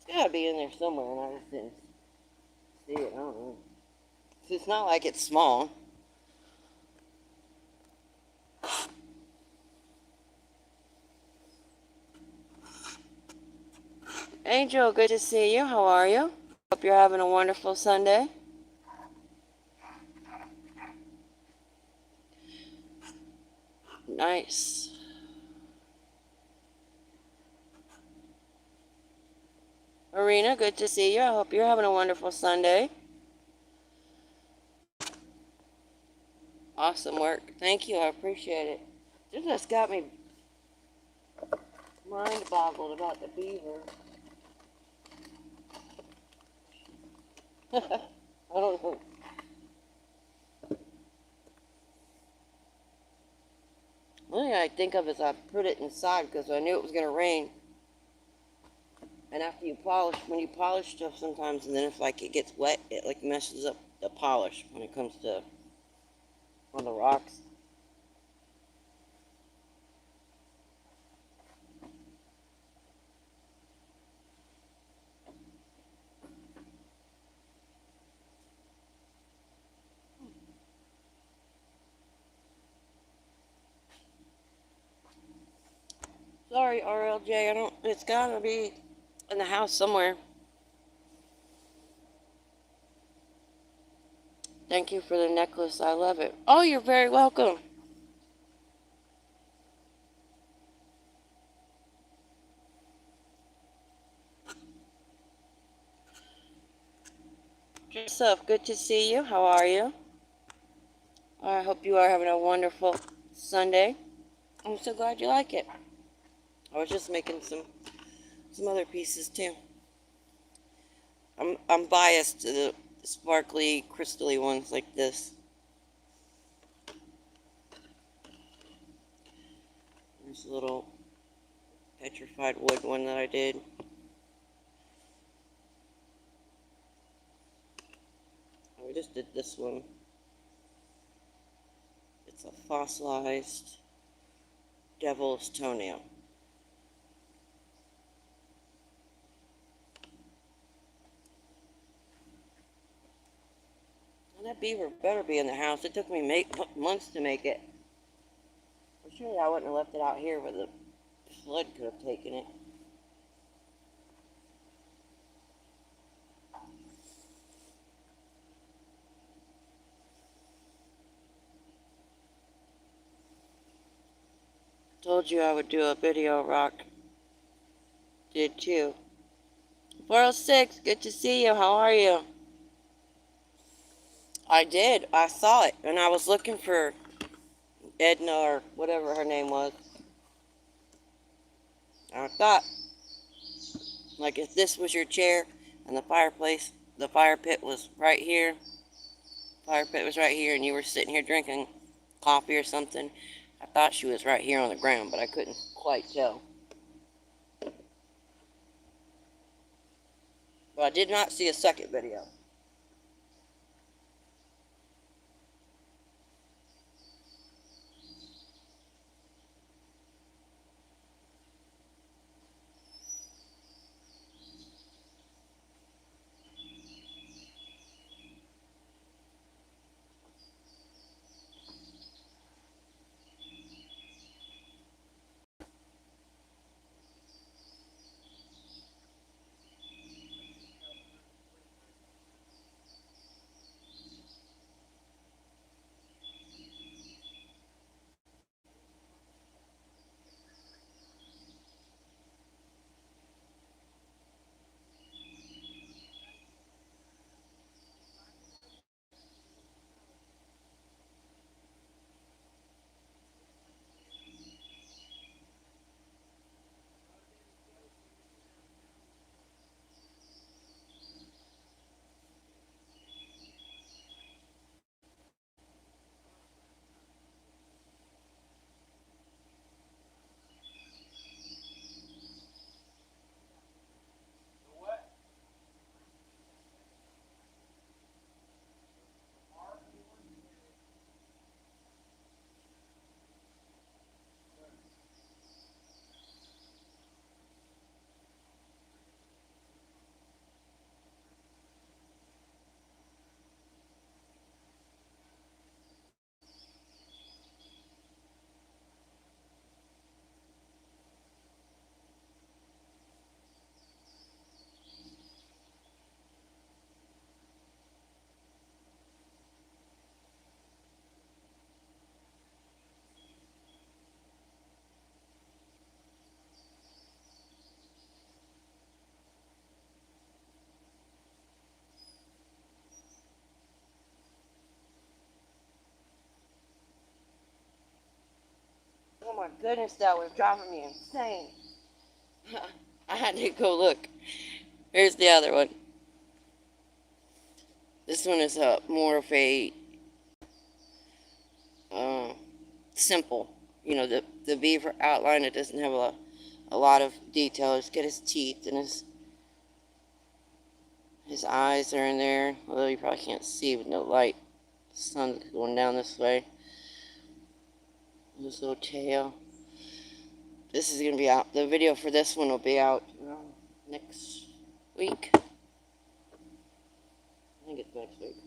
It's got to be in there somewhere, and I just didn't see it. I don't know. It's not like it's small. Angel, good to see you. How are you? Hope you're having a wonderful Sunday. Nice. Marina, good to see you. I hope you're having a wonderful Sunday. Awesome work. Thank you. I appreciate it. This just got me mind boggled about the beaver. I don't know. One thing I think of is I put it inside because I knew it was going to rain. And after you polish, when you polish stuff sometimes, and then if like it gets wet, it like messes up the polish when it comes to on the rocks. Sorry, RLJ, I don't, it's gotta be in the house somewhere. Thank you for the necklace, I love it. Oh, you're very welcome. Joseph, good to see you. How are you? I hope you are having a wonderful Sunday. I'm so glad you like it. I was just making some other pieces too. I'm biased to the sparkly, crystally ones like this. There's a little petrified wood one that I did. I just did this one. It's a fossilized devil's toenail. And that beaver better be in the house. It took me months to make it. I'm sure I wouldn't have left it out here where the flood could have taken it. Told you I would do a video, Rock. Did too. 406, good to see you. How are you? I did. I saw it, and I was looking for Edna or whatever her name was. I thought, like, if this was your chair and the fireplace, the fire pit was right here, and you were sitting here drinking coffee or something, I thought she was right here on the ground, but I couldn't quite tell. But I did not see a second video. Oh my goodness, that was driving me insane. I had to go look. Here's the other one. This one is more of a simple. You know, the beaver outline, it doesn't have a lot of detail. Just get his teeth and his eyes are in there. Although you probably can't see with no light. The sun's going down this way. His little tail. This is going to be out. The video for this one will be out next week. I think it's next week.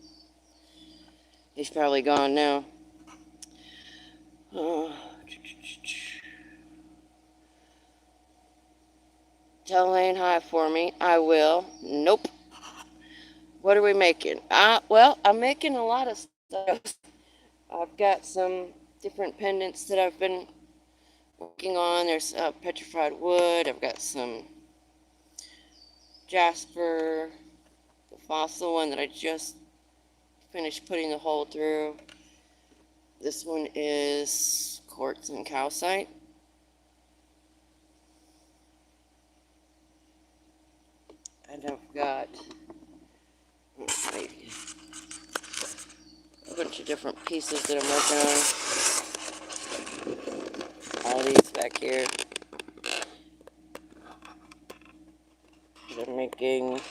He's probably gone now. Tell Lane hi for me. I will. Nope. What are we making? Well, I'm making a lot of stuff. I've got some different pendants that I've been working on. There's petrified wood. I've got some Jasper, the fossil one that I just finished putting the hole through. This one is quartz and calcite. And I've got a bunch of different pieces that I'm working on. All these back here. I'm making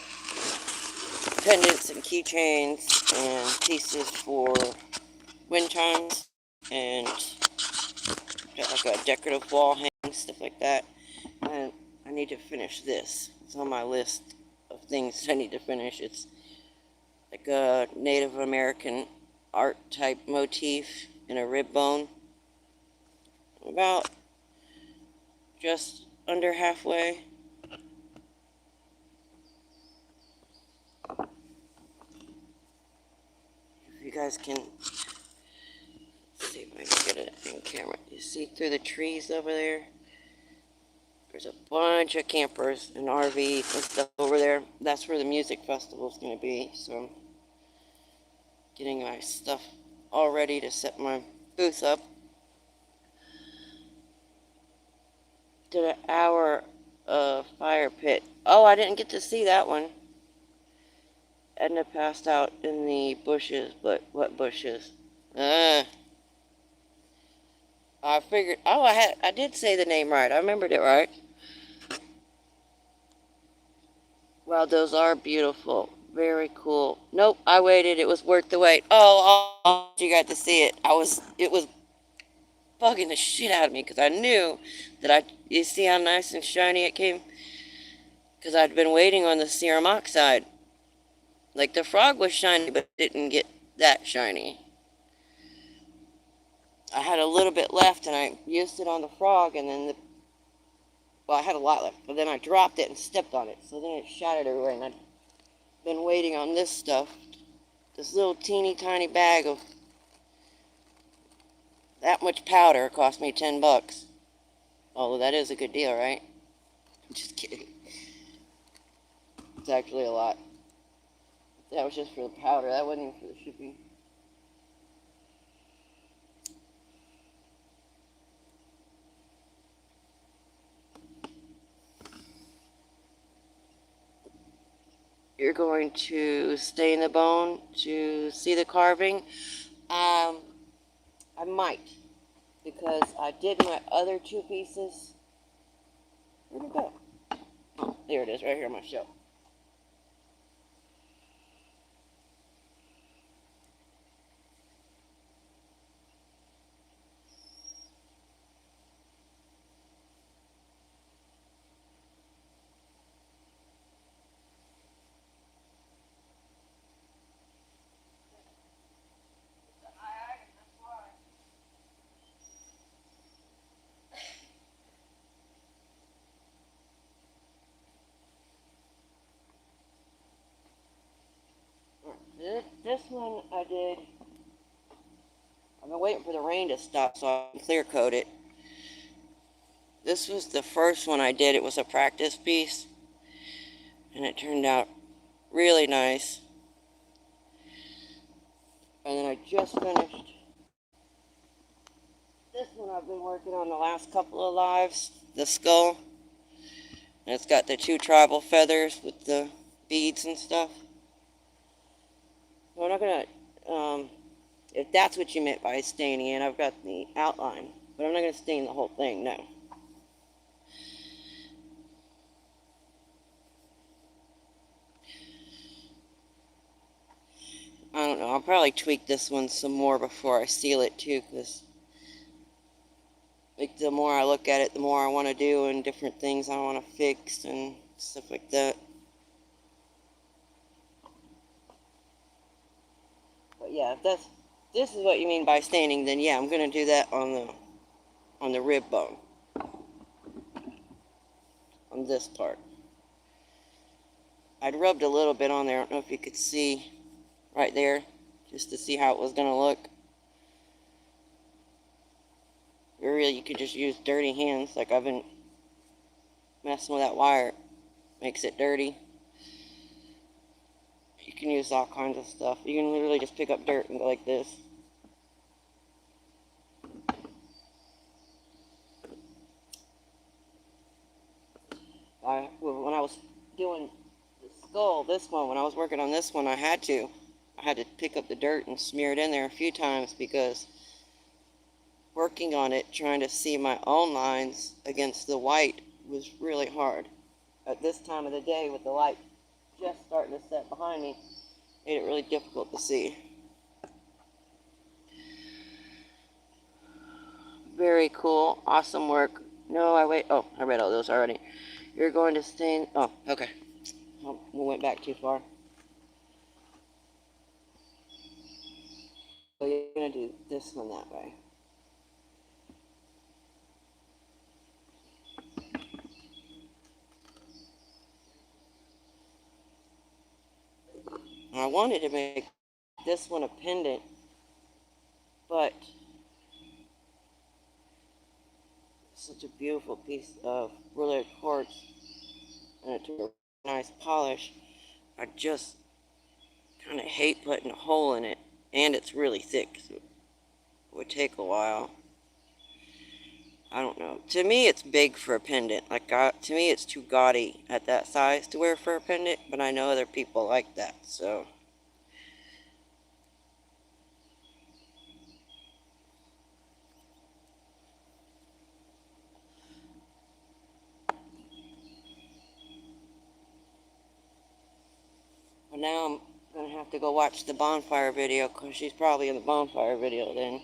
pendants and keychains and pieces for Windchimes and got like a decorative wall hang, stuff like that. And I need to finish this. It's on my list of things I need to finish. It's like a Native American art type motif in a rib bone. About just under halfway. If you guys can see if I can get it in camera. You see through the trees over there? There's a bunch of campers and RVs and stuff over there. That's where the music festival is going to be. So I'm getting my stuff all ready to set my booth up. Did an hour of fire pit. Oh, I didn't get to see that one. Edna passed out in the bushes, but what bushes? I figured. Oh, I did say the name right. I remembered it right. Wow, those are beautiful. Very cool. Nope, I waited. It was worth the wait. Oh, you got to see it. It was bugging the shit out of me because I knew that you see how nice and shiny it came? Because I'd been waiting on the serum oxide. Like the frog was shiny, but didn't get that shiny. I had a little bit left and I used it on the frog and then well, I had a lot left, but then I dropped it and stepped on it. So then it shattered everywhere and I'd been waiting on this stuff. This little teeny tiny bag of that much powder cost me $10. Although that is a good deal, right? I'm just kidding. It's actually a lot. That was just for the powder. That wasn't even for the shipping. You're going to stain the bone to see the carving. I might, because I did my other two pieces. Where'd it go? Oh, there it is, right here on my shelf. This one I did. I've been waiting for the rain to stop so I can clear coat it. This was the first one I did. It was a practice piece. And it turned out really nice. And then I just finished this one I've been working on the last couple of lives. The skull. And it's got the two tribal feathers with the beads and stuff. So I'm not going to, if that's what you meant by staining it, I've got the outline. But I'm not going to stain the whole thing, no. I don't know, I'll probably tweak this one some more before I seal it too, because like the more I look at it, the more I want to do and different things I want to fix and stuff like that. But yeah, if this is what you mean by staining, then yeah, I'm going to do that on the rib bone. On this part. I'd rubbed a little bit on there, I don't know if you could see right there, just to see how it was going to look. Really, you could just use dirty hands, like I've been messing with that wire. Makes it dirty. You can use all kinds of stuff. You can literally just pick up dirt and go like this. this one, when I was working on this one, I had to pick up the dirt and smear it in there a few times because working on it, trying to see my own lines against the white was really hard. At this time of the day, with the light just starting to set behind me, made it really difficult to see. Very cool. Awesome work. No, I read all those already. You're going to stain. Oh, okay. Oh, we went back too far. So you're going to do this one that way. I wanted to make this one a pendant, but such a beautiful piece of rolled quartz, and it took a nice polish. I just kind of hate putting a hole in it, and it's really thick, so it would take a while. I don't know. To me, it's big for a pendant. To me, it's too gaudy at that size to wear for a pendant, but I know other people like that, so. But now I'm going to have to go watch the bonfire video, because she's probably in the bonfire video then.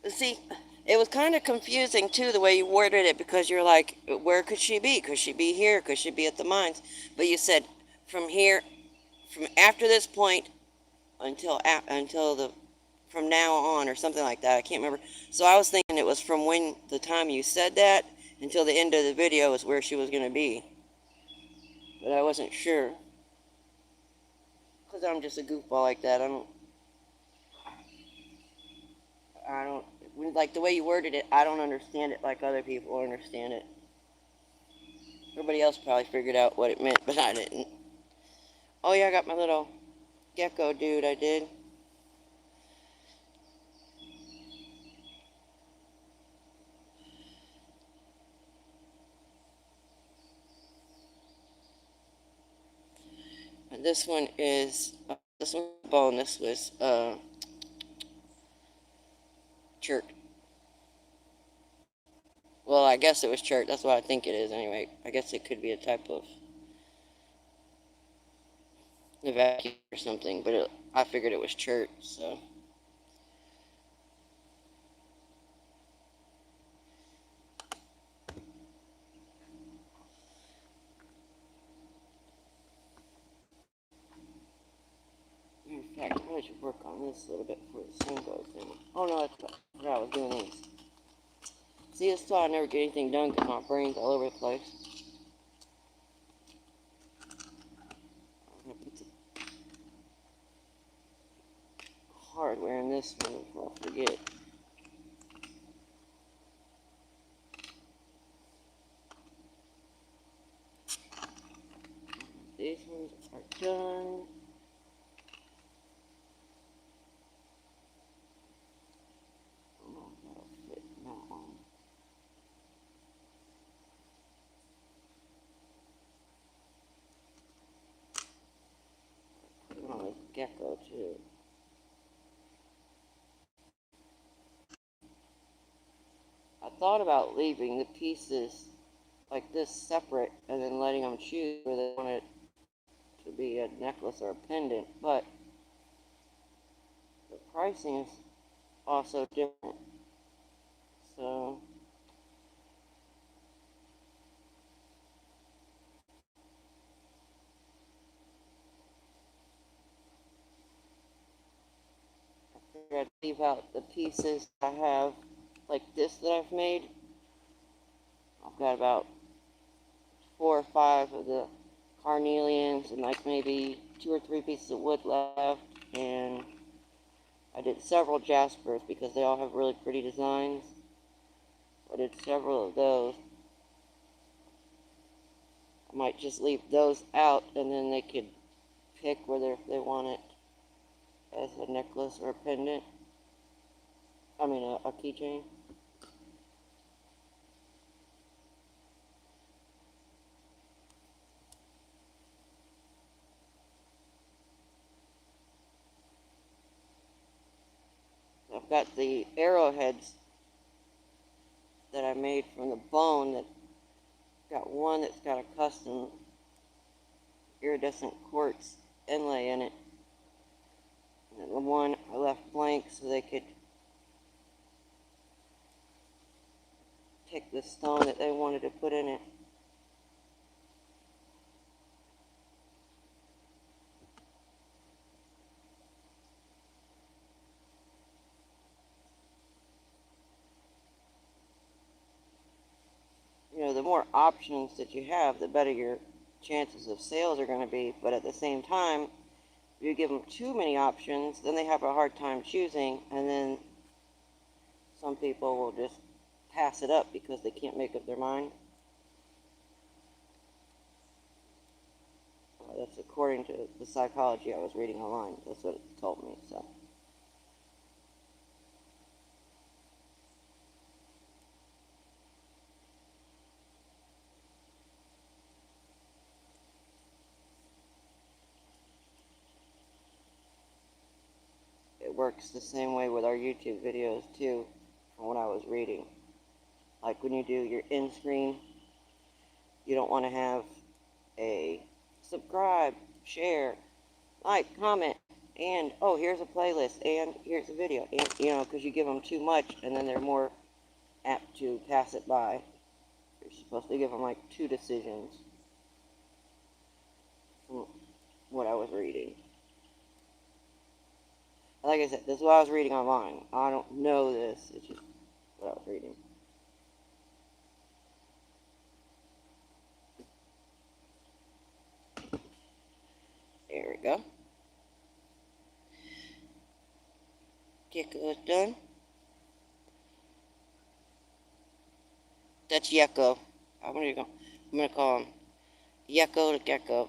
See, it was kind of confusing, too, the way you worded it, because you're like, where could she be? Could she be here? Could she be at the mines? But you said, from here, from after this point, until from now on, or something like that. I can't remember. So I was thinking it was from the time you said that, until the end of the video is where she was going to be. But I wasn't sure. Because I'm just a goofball like that. Like the way you worded it, I don't understand it like other people understand it. Everybody else probably figured out what it meant, but I didn't. Oh yeah, I got my little gecko dude, I did. And this one is, this one's bone, this was, chert. Well, I guess it was chert, that's what I think it is anyway. I guess it could be a type of vacuum or something, but I figured it was chert, so. In fact, I should work on this a little bit before the sun goes down. Oh no, I forgot I was doing these. See, that's why I never get anything done because my brain's all over the place. I'm going to put the hardware in this one before I forget. These ones are done. Oh, that'll fit that one. Put it on this gecko too. I thought about leaving the pieces like this separate and then letting them choose whether they want it to be a necklace or a pendant, but the pricing is also different. So I figured I'd leave out the pieces I have, like this that I've made. I've got about 4 or 5 of the Carnelians and like maybe 2 or 3 pieces of wood left, and I did several Jaspers because they all have really pretty designs. I did several of those. I might just leave those out and then they could pick whether they want it as a necklace or a pendant. I mean a keychain. arrowheads that I made from the bone. That got one that's got a custom iridescent quartz inlay in it. And the one I left blank so they could pick the stone that they wanted to put in it. You know, the more options that you have, the better your chances of sales are going to be. But at the same time, if you give them too many options, then they have a hard time choosing, and then some people will just pass it up because they can't make up their mind. That's according to the psychology I was reading online. That's what it told me. So. It works the same way with our YouTube videos too, from what I was reading. Like when you do your end screen, you don't want to have a subscribe, share, like, comment, and oh, here's a playlist, and here's a video, and you know, because you give them too much, and then they're more apt to pass it by. You're supposed to give them like 2 decisions, from what I was reading. Like I said, this is what I was reading online. I don't know this. It's just what I was reading. There we go. Gecko is done. That's Yucko. I'm gonna call him Yucko the Gecko.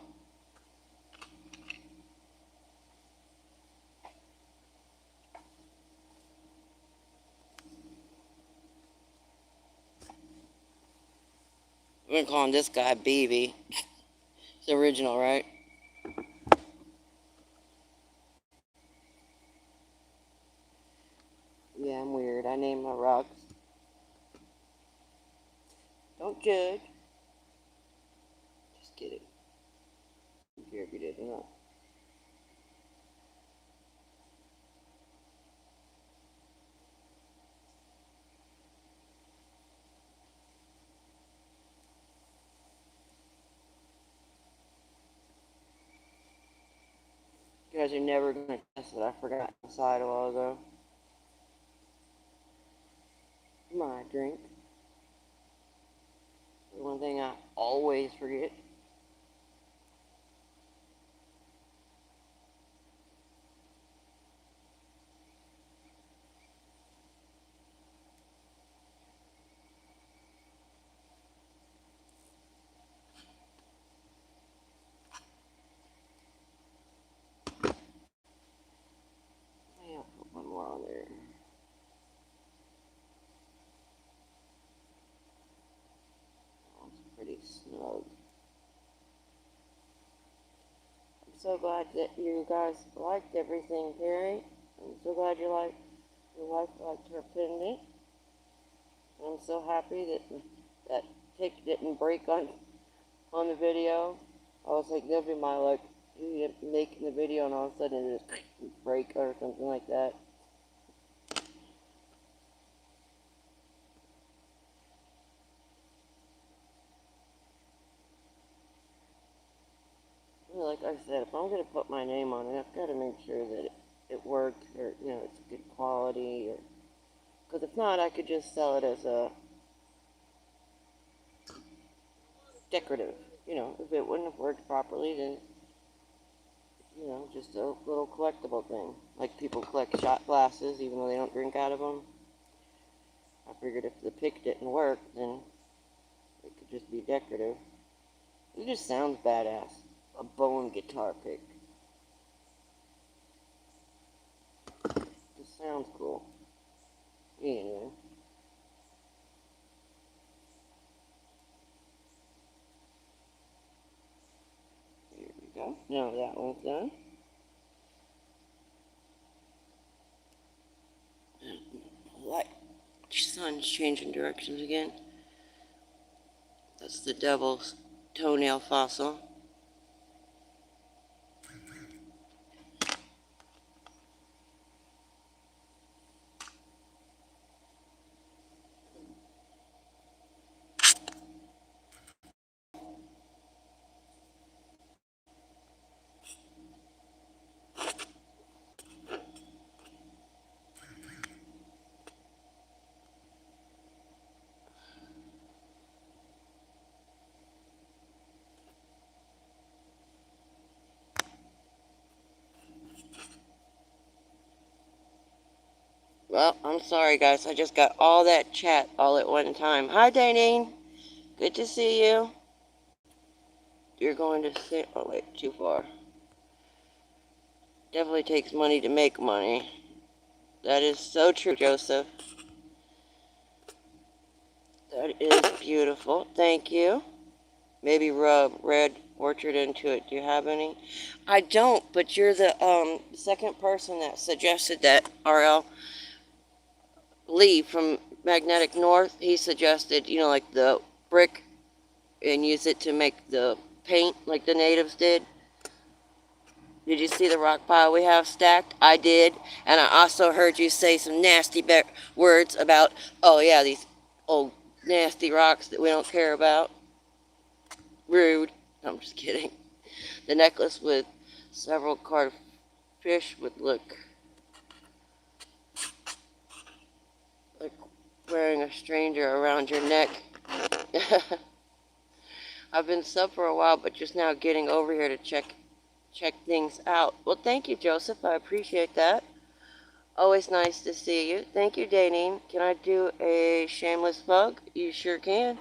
I'm gonna call him this guy BB. It's original, right? Yeah, I'm weird. I name my rocks. Don't judge. Just kidding. I'm here if you didn't know. You guys are never gonna guess that I forgot inside a while ago. My drink. The one thing I always forget. I'll put one more on there. Oh, it's pretty snug. I'm so glad that you guys liked everything, Terry. I'm so glad your wife liked her pendant. I'm so happy that that pick didn't break on the video. I was like, that'll be my luck. You making the video and all of a sudden it just break or something like that. Like I said, if I'm gonna put my name on it, I've got to make sure that it works, or you know, it's good quality, or because if not, I could just sell it as a decorative. You know, if it wouldn't have worked properly, then you know, just a little collectible thing. Like people collect shot glasses, even though they don't drink out of them. I figured if the pick didn't work, then it could just be decorative. It just sounds badass. A bone guitar pick. It sounds cool. Anyway. Here we go. Now that one's done. sun's changing directions again. That's the devil's toenail fossil. Well, I'm sorry, guys. I just got all that chat all at one time. Hi, Danine. Good to see you. You're going to sit... Oh, wait, too far. Definitely takes money to make money. That is so true, Joseph. That is beautiful. Thank you. Maybe rub Red Orchard into it. Do you have any? I don't, but you're the second person that suggested that, RL. Lee from Magnetic North, he suggested, you know, like the brick and use it to make the paint like the natives did. Did you see the rock pile we have stacked? I did. And I also heard you say some nasty words about, oh yeah, these old nasty rocks that we don't care about. Rude. I'm just kidding. The necklace with several carved fish would look like wearing a stranger around your neck. I've been sub for a while, but just now getting over here to check things out. Well, thank you, Joseph. I appreciate that. Always nice to see you. Thank you, Danine. Can I do a shameless plug? You sure can.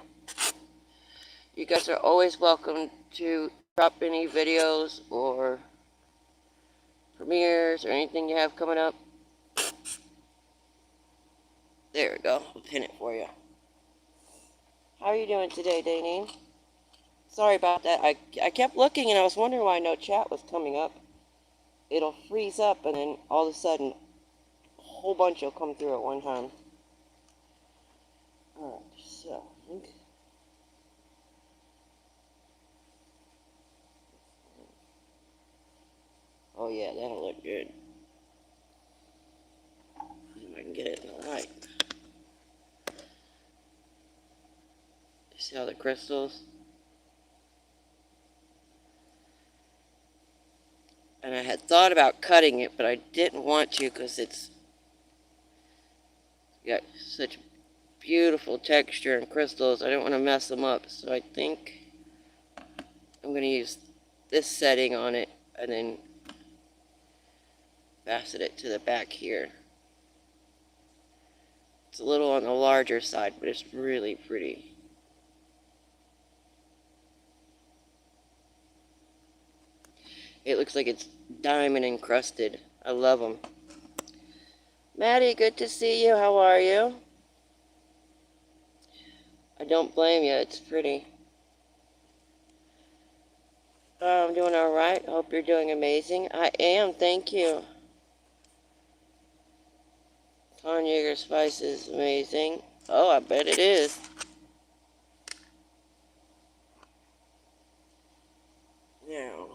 You guys are always welcome to drop any videos or premieres or anything you have coming up. There we go. I'll pin it for you. How are you doing today, Danine? Sorry about that. I kept looking and I was wondering why no chat was coming up. It'll freeze up and then all of a sudden a whole bunch will come through at one time. Alright, so I think oh yeah, that'll look good. See if I can get it in the light. See how the crystals? And I had thought about cutting it, but I didn't want to because it's got such beautiful texture and crystals. I didn't want to mess them up. So I think I'm going to use this setting on it and then facet it to the back here. It's a little on the larger side, but it's really pretty. It looks like it's diamond encrusted. I love them. Maddie, good to see you. How are you? I don't blame you. It's pretty. I'm doing all right. Hope you're doing amazing. I am. Thank you. Konjager spice is amazing. Oh, I bet it is. Now,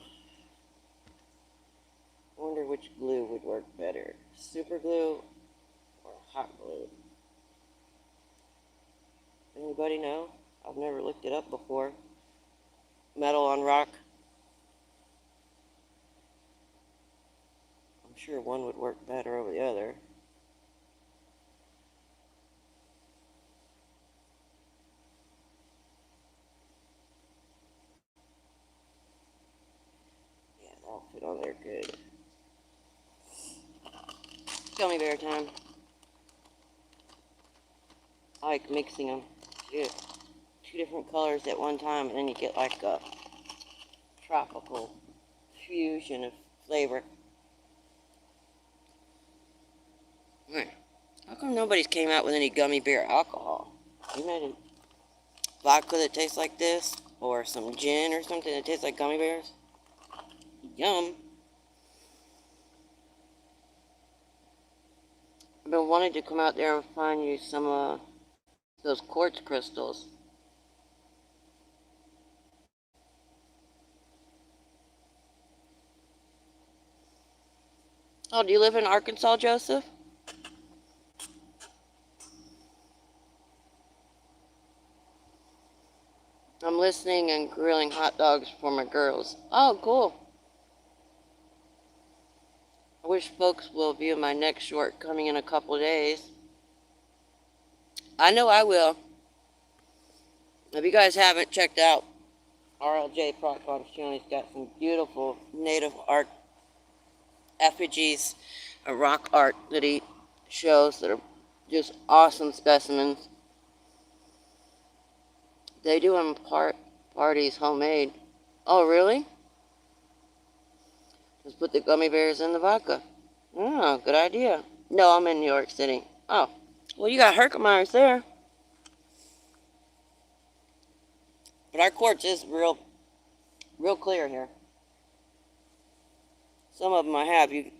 I wonder which glue would work better. Super glue or hot glue? Anybody know? I've never looked it up before. Metal on rock. I'm sure one would work better over the other. Yeah, that'll fit on there good. Gummy bear time. I like mixing them. You get two different colors at one time, and then you get like a tropical fusion of flavor. How come nobody's came out with any gummy bear alcohol? You made a vodka that tastes like this? Or some gin or something that tastes like gummy bears? Yum. I've been wanting to come out there and find you some those quartz crystals. Oh, do you live in Arkansas, Joseph? I'm listening and grilling hot dogs for my girls. Oh, cool. I wish folks will view my next short coming in a couple days. I know I will. If you guys haven't checked out RLJ Procom's channel, he's got some beautiful native art effigies, rock art that he shows that are just awesome specimens. They do them parties homemade. Oh, really? Just put the gummy bears in the vodka. Oh, good idea. No, I'm in New York City. Oh, well, you got Herkimer's there. But our quartz is real clear here. Some of them I have, you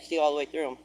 see all the way through them.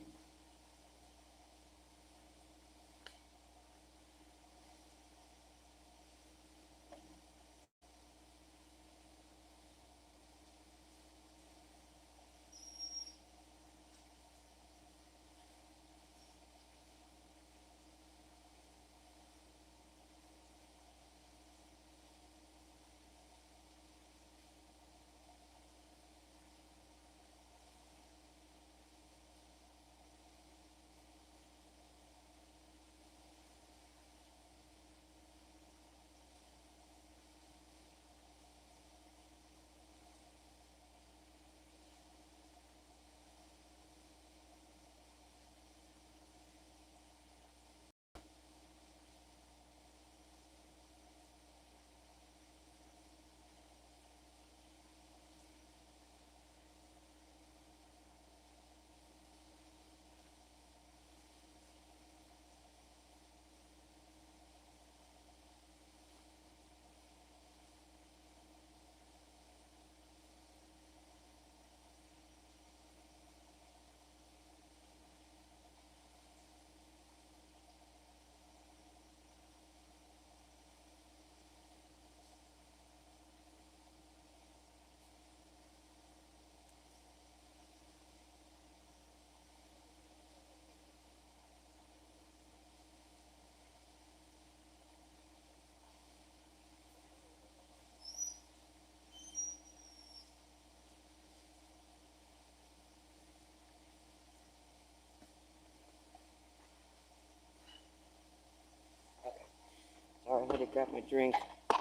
Sorry, I had to grab my drink. I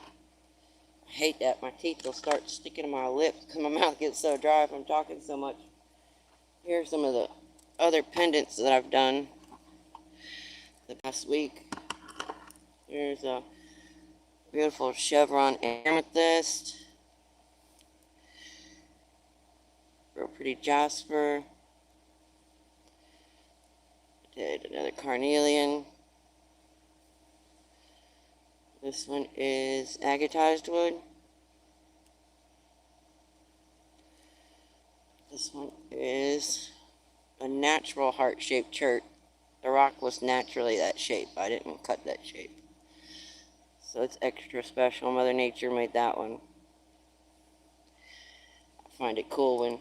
hate that. My teeth will start sticking to my lips because my mouth gets so dry if I'm talking so much. Here's some of the other pendants that I've done the past week. Here's a beautiful chevron amethyst. Real pretty Jasper. Did another Carnelian. This one is agatized wood. This one is a natural heart-shaped chert. The rock was naturally that shape. I didn't cut that shape. So it's extra special. Mother Nature made that one. I find it cool when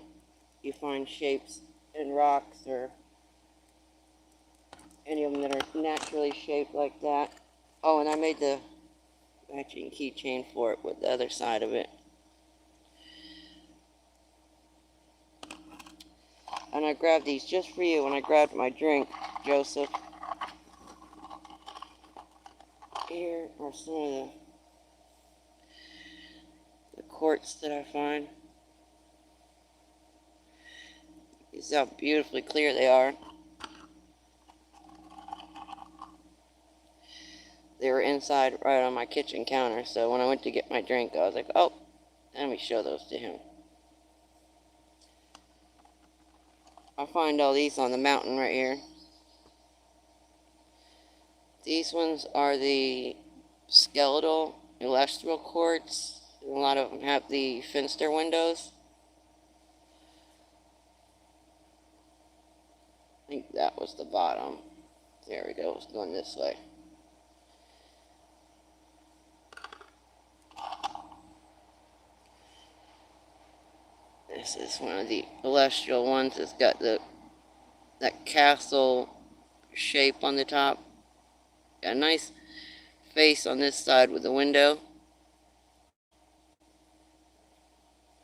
you find shapes in rocks or any of them that are naturally shaped like that. Oh, and I made the matching keychain for it with the other side of it. And I grabbed these just for you when I grabbed my drink, Joseph. Here are some of the quartz that I find. You see how beautifully clear they are. They were inside right on my kitchen counter, so when I went to get my drink, I was like, oh, let me show those to him. I'll find all these on the mountain right here. These ones are the skeletal celestial quartz. A lot of them have the Finster windows. I think that was the bottom. There we go. It's going this way. This is one of the celestial ones. It's got that castle shape on the top. Got a nice face on this side with the window.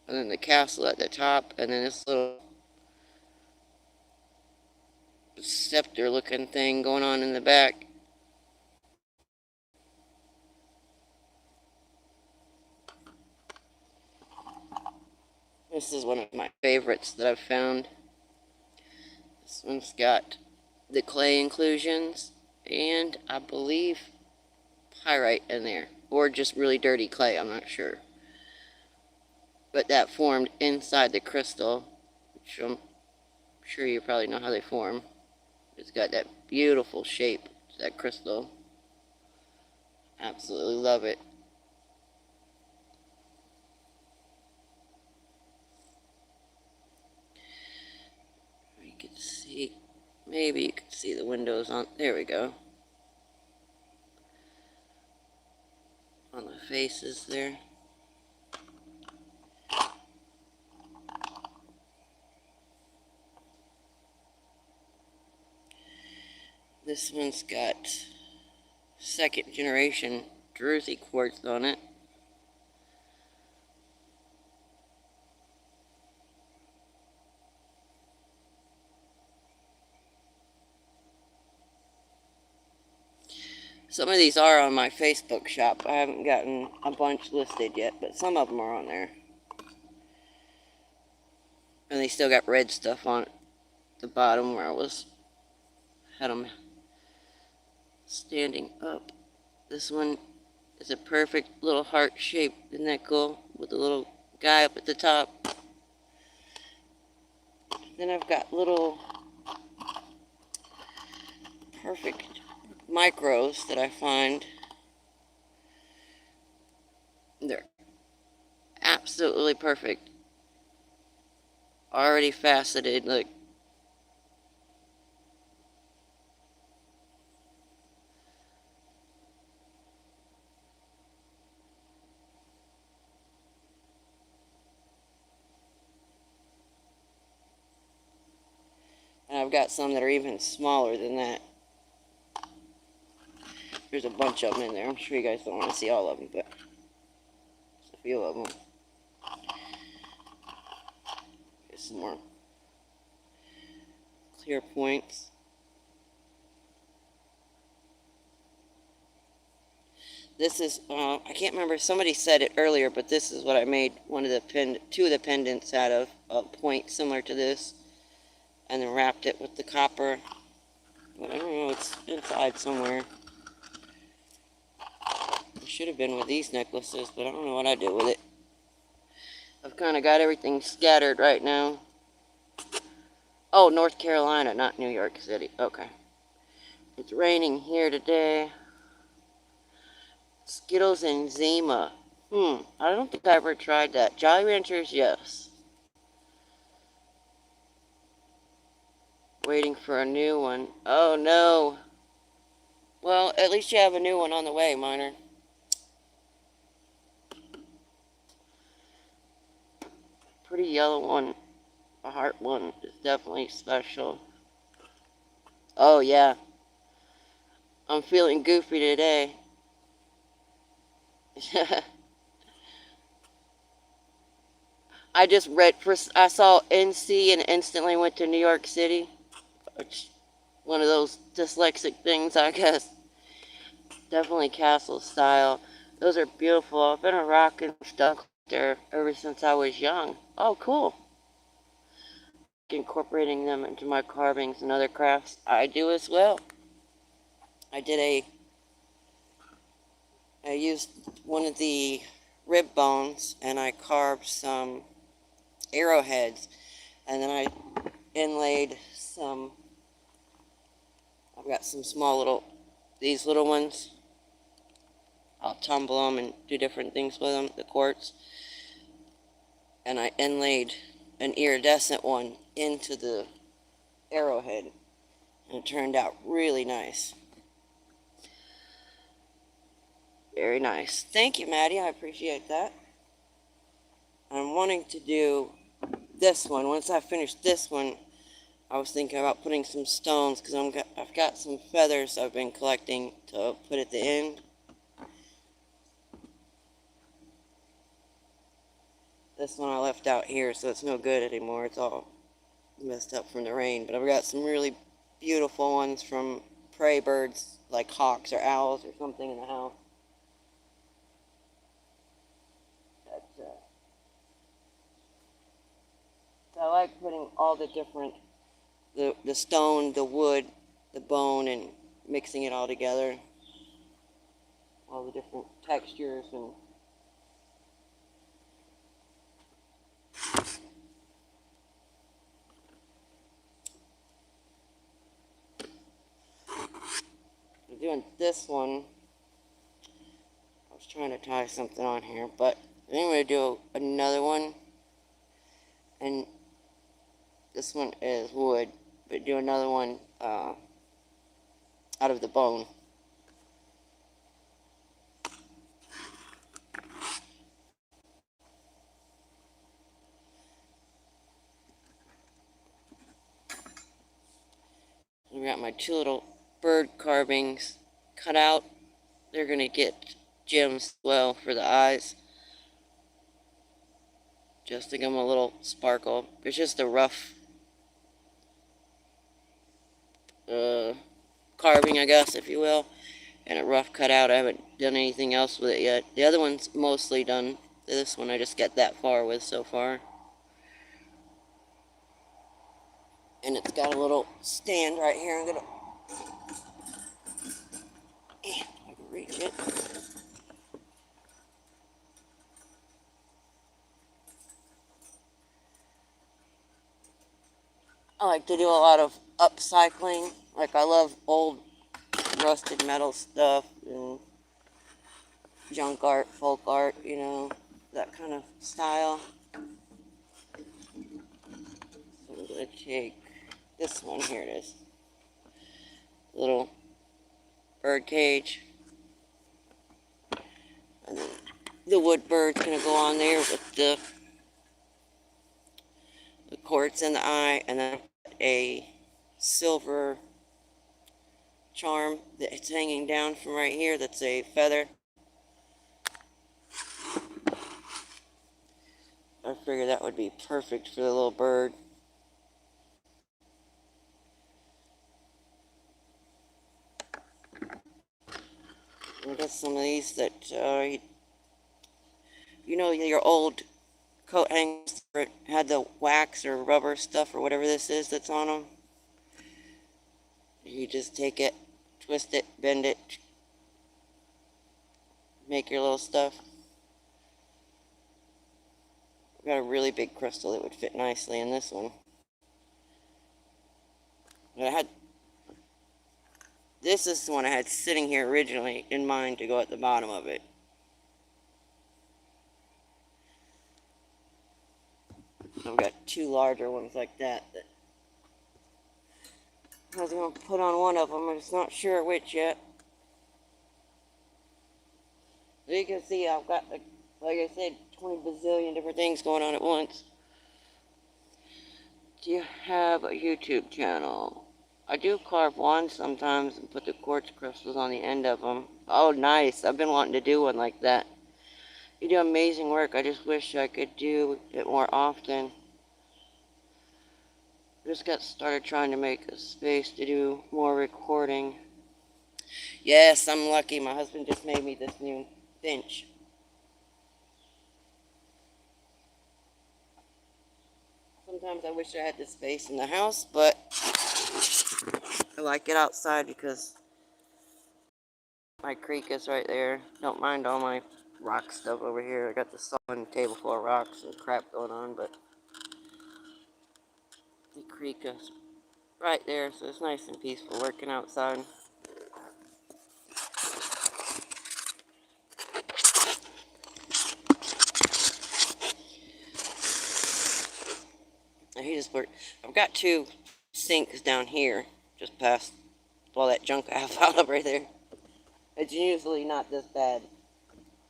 And then the castle at the top, and then this little scepter looking thing going on in the back. This is one of my favorites that I've found. This one's got the clay inclusions and I believe pyrite in there, or just really dirty clay, I'm not sure. But that formed inside the crystal, which I'm sure you probably know how they form. It's got that beautiful shape to that crystal. Absolutely love it. You can see, maybe you can see the windows on, there we go. On the faces there. This one's got second generation Jersey quartz on it. Some of these are on my Facebook shop. I haven't gotten a bunch listed yet, but some of them are on there. And they still got red stuff on the bottom where I had them standing up. This one is a perfect little heart shape. Isn't that cool? With the little guy up at the top. Then I've got little perfect micros that I find. They're absolutely perfect. Already faceted, look. And I've got some that are even smaller than that. There's a bunch of them in there. I'm sure you guys don't want to see all of them, but there's a few of them. Here's some more clear points. This is, I can't remember, somebody said it earlier, but this is what I made two of the pendants out of, a point similar to this, and then wrapped it with the copper. But I don't know, it's inside somewhere. It should have been with these necklaces, but I don't know what I did with it. I've kind of got everything scattered right now. Oh, North Carolina, not New York City. Okay. It's raining here today. Skittles and Zima. I don't think I ever tried that. Jolly Ranchers, yes. Waiting for a new one. Oh, no. Well, at least you have a new one on the way, Miner. Pretty yellow one. A heart one is definitely special. Oh, yeah. I'm feeling goofy today. I just read, I saw NC and instantly went to New York City. It's one of those dyslexic things, I guess. Definitely castle style. Those are beautiful. I've been rocking stuff there ever since I was young. Oh, cool. Incorporating them into my carvings and other crafts, I do as well. I used one of the rib bones and I carved some arrowheads, and then I inlaid some, I've got some small these little ones. I'll tumble them and do different things with them, the quartz. And I inlaid an iridescent one into the arrowhead. And it turned out really nice. Very nice. Thank you, Maddie. I appreciate that. I'm wanting to do this one. Once I finish this one, I was thinking about putting some stones because I've got some feathers I've been collecting to put at the end. This one I left out here, so it's no good anymore. It's all messed up from the rain. But I've got some really beautiful ones from prey birds, like hawks or owls or something in the house. So I like putting all the different, the stone, the wood, the bone, and mixing it all together. All the different textures and I'm doing this one. I was trying to tie something on here, but I'm going to do another one. And this one is wood, but do another one out of the bone. I got my two little bird carvings cut out. They're going to get gems as well for the eyes, just to give them a little sparkle. It's just a rough carving, I guess, if you will, and a rough cutout. I haven't done anything else with it yet. The other one's mostly done. This one I just get that far with so far. And it's got a little stand right here. I'm gonna, if I can reach it. I like to do a lot of upcycling. Like, I love old rusted metal stuff and junk art, folk art, you know, that kind of style. So I'm going to take this one, here it is. Little bird cage. And then the wood bird's going to go on there with the quartz in the eye, and then a silver charm that's hanging down from right here that's a feather. I figured that would be perfect for the little bird. I got some of these that, you know, your old coat hangers that had the wax or rubber stuff or whatever this is that's on them. You just take it, twist it, bend it, make your little stuff. I've got a really big crystal that would fit nicely in this one. But this is the one I had sitting here originally in mind to go at the bottom of it. I've got two larger ones like that I was going to put on one of them. I'm just not sure which yet. As you can see, I've got, like I said, 20 bazillion different things going on at once. Do you have a YouTube channel? I do carve one sometimes and put the quartz crystals on the end of them. Oh, nice. I've been wanting to do one like that. You do amazing work. I just wish I could do it more often. Just got started trying to make a space to do more recording. Yes, I'm lucky. My husband just made me this new bench. Sometimes I wish I had this space in the house, but I like it outside because my creek is right there. Don't mind all my rock stuff over here. I got the sawing table full of rocks and crap going on, but the creek is right there, so it's nice and peaceful working outside. I've got two sinks down here, just past all that junk I have piled up right there. It's usually not this bad.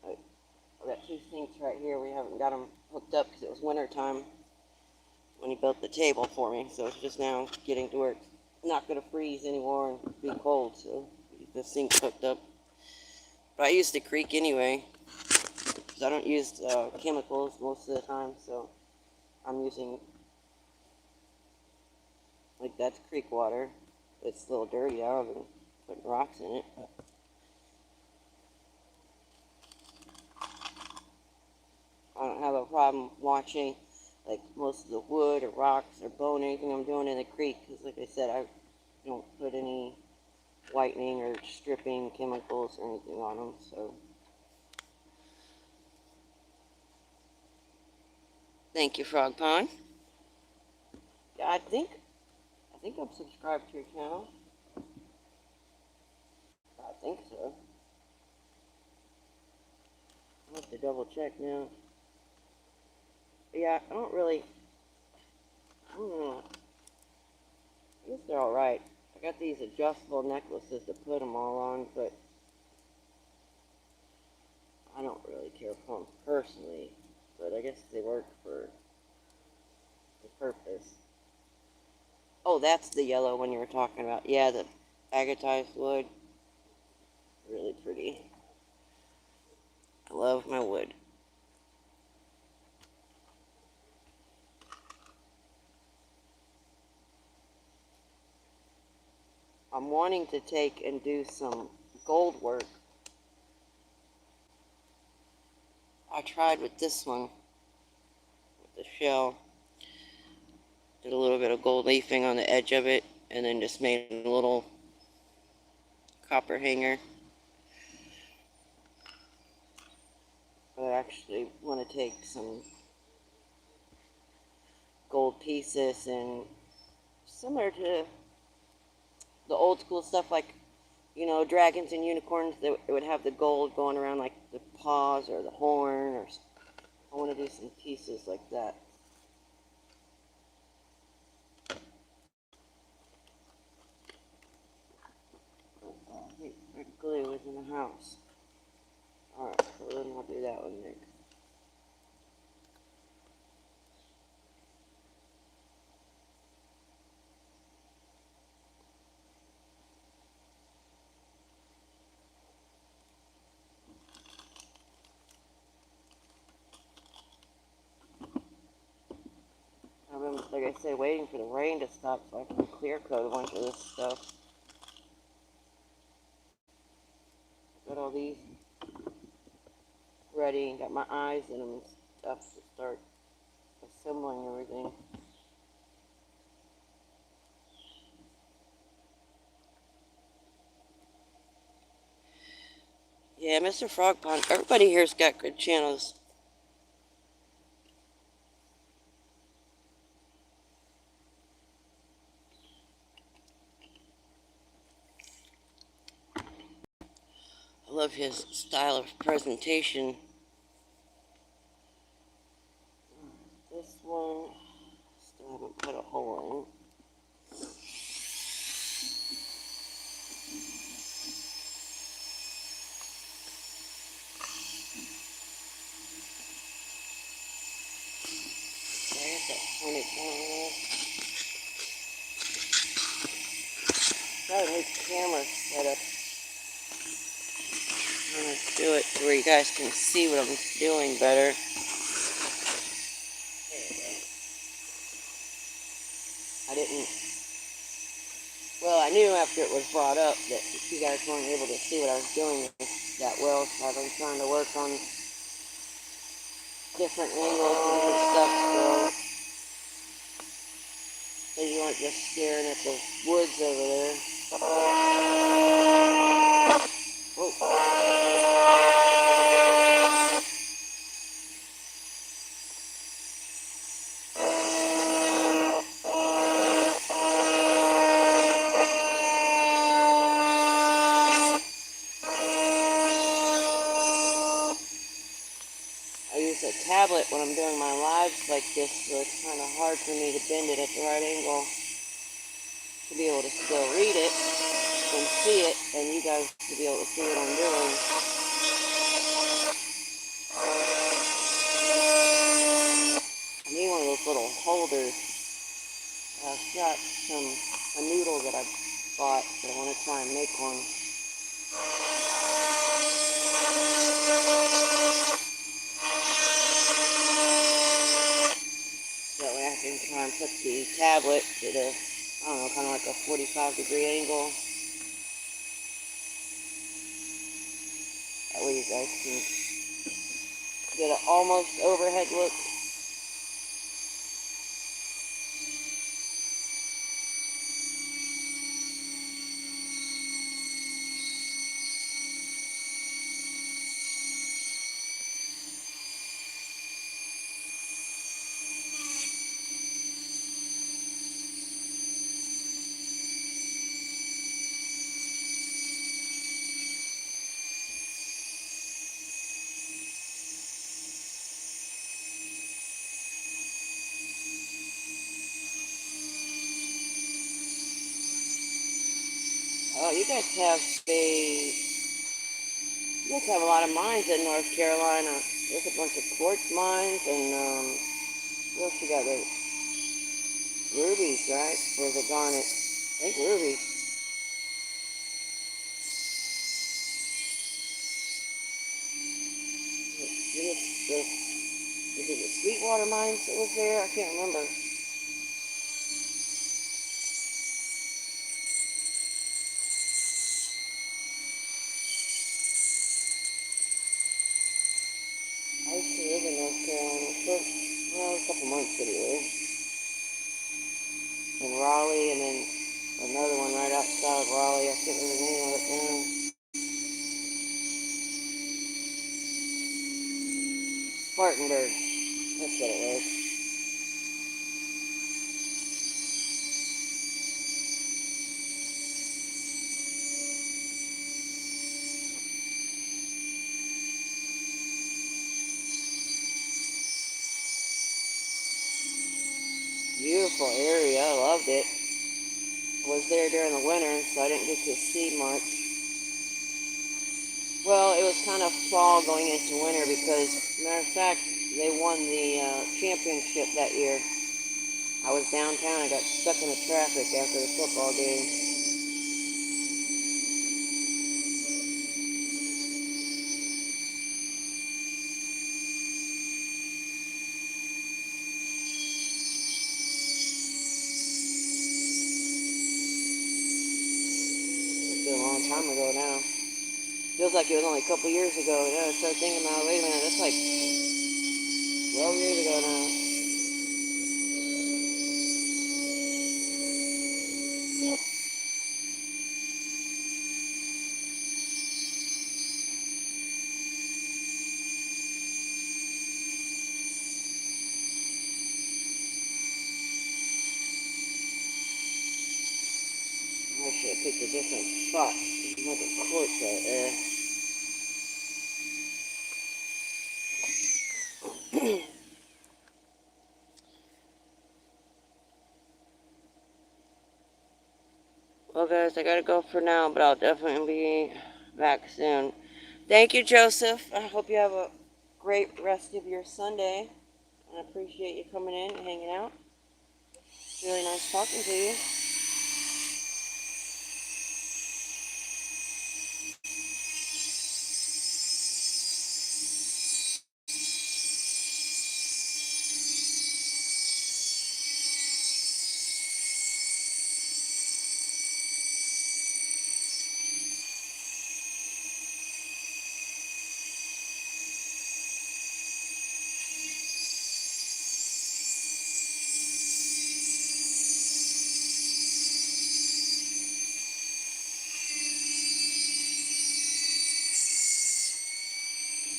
I've got two sinks right here. We haven't got them hooked up because it was winter time when he built the table for me. So it's just now getting to where it's not going to freeze anymore and be cold. So the sink's hooked up. But I use the creek anyway because I don't use chemicals most of the time. So I'm using, like, that's creek water. It's a little dirty now. I've been putting rocks in it. I don't have a problem washing, like, most of the wood or rocks or bone, anything I'm doing in the creek, because, like I said, I don't put any whitening or stripping chemicals or anything on them, so. Thank you, Frog Pond. Yeah, I think I'm subscribed to your channel. I think so. I'll have to double check now. Yeah, I don't know. I guess they're alright. I got these adjustable necklaces to put them all on, but I don't really care for them personally. But I guess they work for the purpose. Oh, that's the yellow one you were talking about. Yeah, the agatized wood. Really pretty. I love my wood. I'm wanting to take and do some gold work. I tried with this one, with the shell. Did a little bit of gold leafing on the edge of it, and then just made a little copper hanger. But I actually want to take some gold pieces and similar to the old school stuff, like, you know, dragons and unicorns, that it would have the gold going around like the paws or the horn, or I want to do some pieces like that. I think red glue is in the house. Alright, so then I'll do that one next. I've been, like I said, waiting for the rain to stop so I can clear coat a bunch of this stuff. Got all these ready and got my eyes in them and stuff to start assembling everything. Yeah, Mr. Frog Pond, everybody here's got good channels. I love his style of presentation. This one, still haven't put a hole in. There's that pointed down. Got a new camera set up. I'm gonna do it to where you guys can see what I'm doing better. I didn't, well, I knew after it was brought up that you guys weren't able to see what I was doing that well, so I've been trying to work on different angles and different stuff still. So you aren't just staring at the woods over there. I use a tablet when I'm doing my lives like this, so it's kind of hard for me to bend it at the right angle to to be able to still read it and see it, and you guys to be able to see what I'm doing. I need one of those little holders. I've got a noodle that I bought, but I want to try and make one. That way I can try and put the tablet at a, I don't know, kind of like a 45-degree angle. That way you guys can get an almost overhead look. Oh, you guys have a lot of mines in North Carolina. There's a bunch of quartz mines and what else you got there? Rubies, right? Or is it garnet? I think rubies. Is it the Sweetwater mines that was there? I can't remember. I used to live in North Carolina for, well, a couple months anyway. In Raleigh, and then another one right outside of Raleigh. I can't remember the name of it now. Spartanburg. That's what it was. Beautiful area. I loved it. I was there during the winter, so I didn't get to see much. Well, it was kind of fall going into winter because, matter of fact, they won the championship that year. I was downtown. I got stuck in the traffic after the football game. It's been a long time ago now. Feels like it was only a couple years ago. Yeah, I started thinking about, wait a minute, that's like 12 years ago now. I should have picked a different spot. There's like a quartz right there. Well, guys, I gotta go for now, but I'll definitely be back soon. Thank you, Joseph. I hope you have a great rest of your Sunday. And I appreciate you coming in and hanging out. It's really nice talking to you.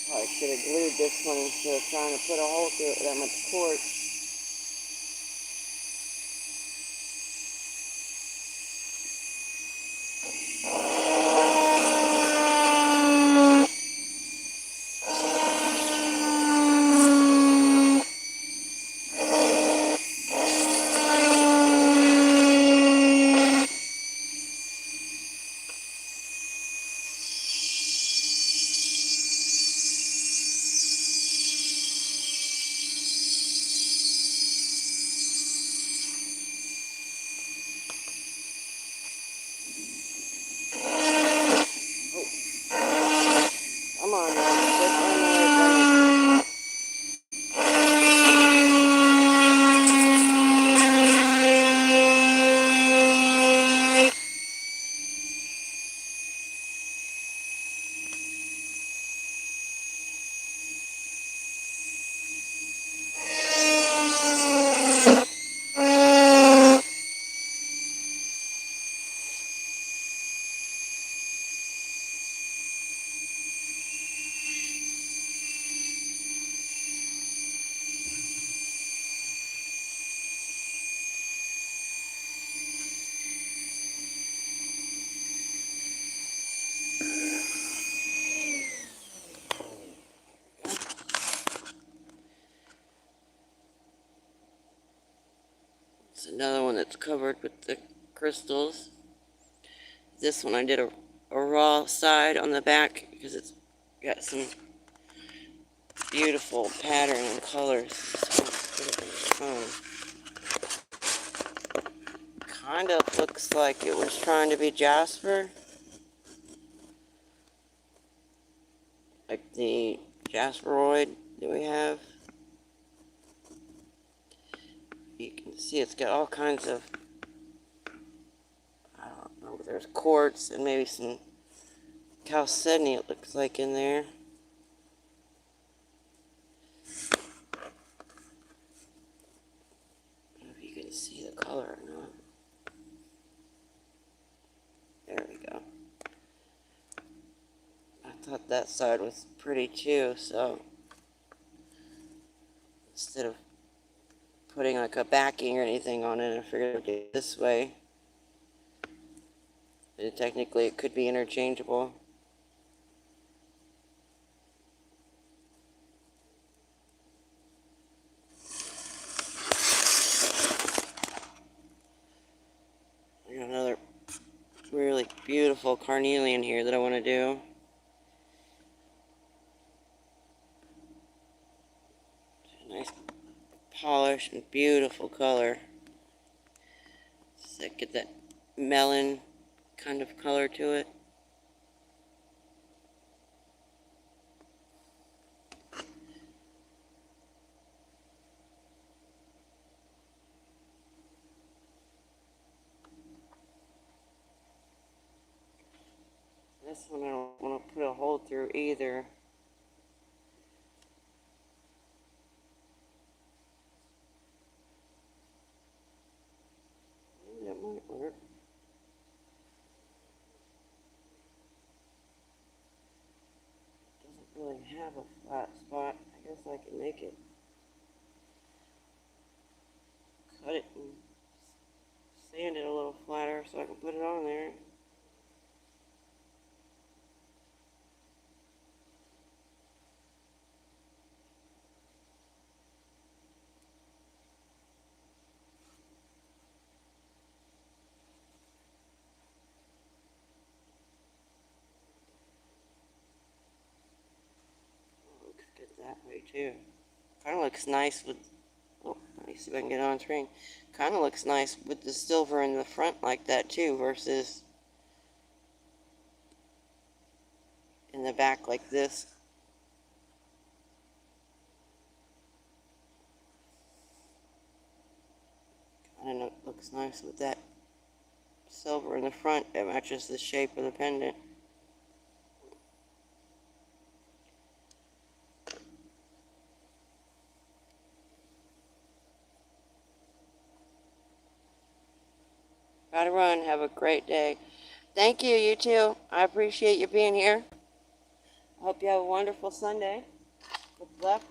I should have glued this one instead of trying to put a hole through it with that much quartz. another one that's covered with the crystals. This one I did a raw side on the back because it's got some beautiful pattern and colors. Kind of looks like it was trying to be Jasper. Like the Jasperoid that we have. You can see it's got all kinds of, I don't know, there's quartz and maybe some chalcedony it looks like in there. I don't know if you can see the color or not. There we go. I thought that side was pretty too, so instead of putting like a backing or anything on it, I figured I'd do it this way. But technically it could be interchangeable. I got another really beautiful Carnelian here that I want to do. Nice polish and beautiful color. So get that melon kind of color to it. This one I don't want to put a hole through either. Maybe that might work. Doesn't really have a flat spot. I guess I can make it. Cut it and sand it a little flatter so I can put it on there. Looks good that way too. Kind of looks nice with, oh, let me see if I can get it on screen. Kind of looks nice with the silver in the front like that too, versus in the back like this. Kind of looks nice with that silver in the front. It matches the shape of the pendant. Gotta run. Have a great day. Thank you, you too. I appreciate you being here. I hope you have a wonderful Sunday. Good luck.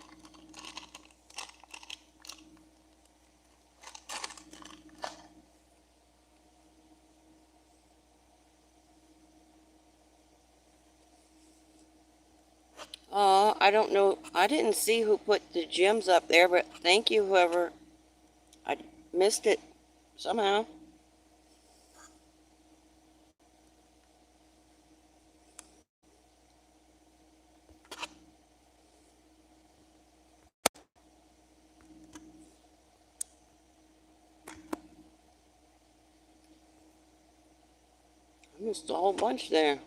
I don't know. I didn't see who put the gems up there, but thank you, whoever. I missed it somehow. I missed a whole bunch there.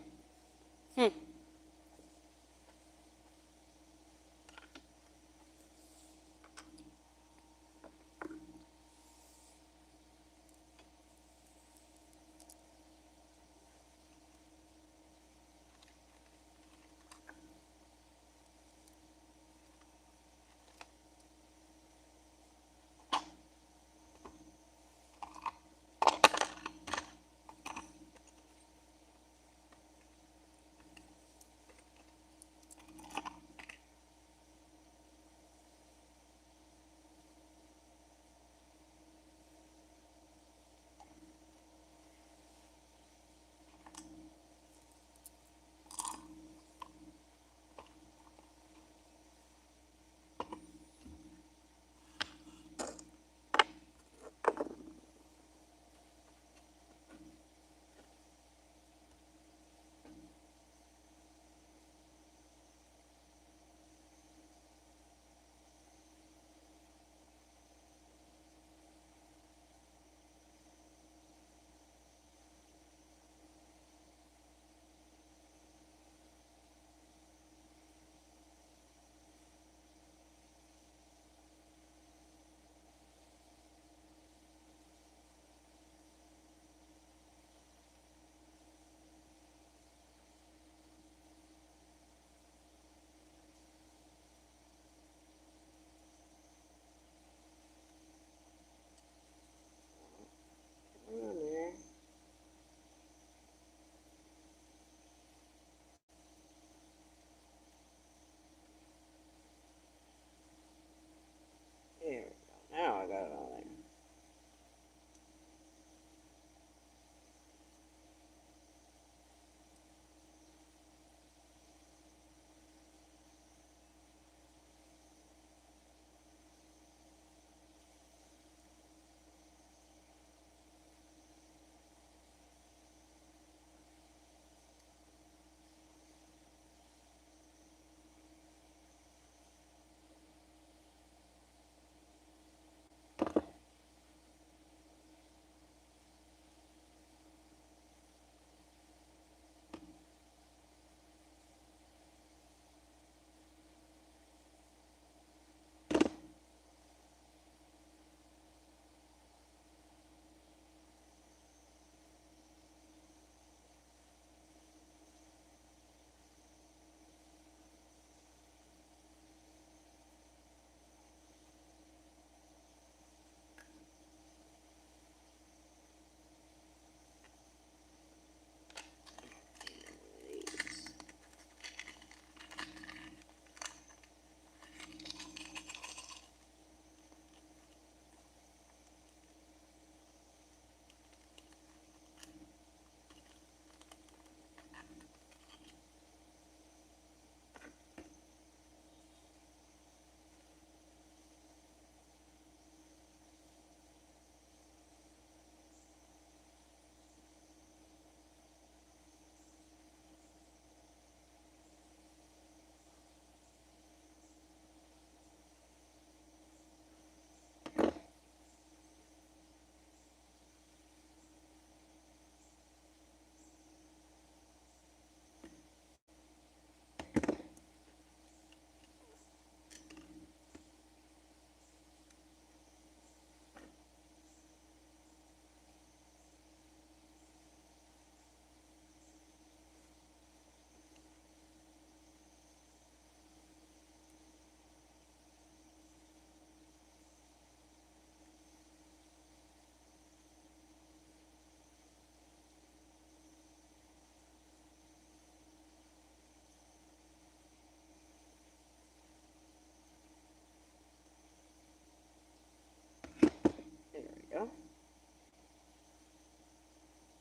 we go.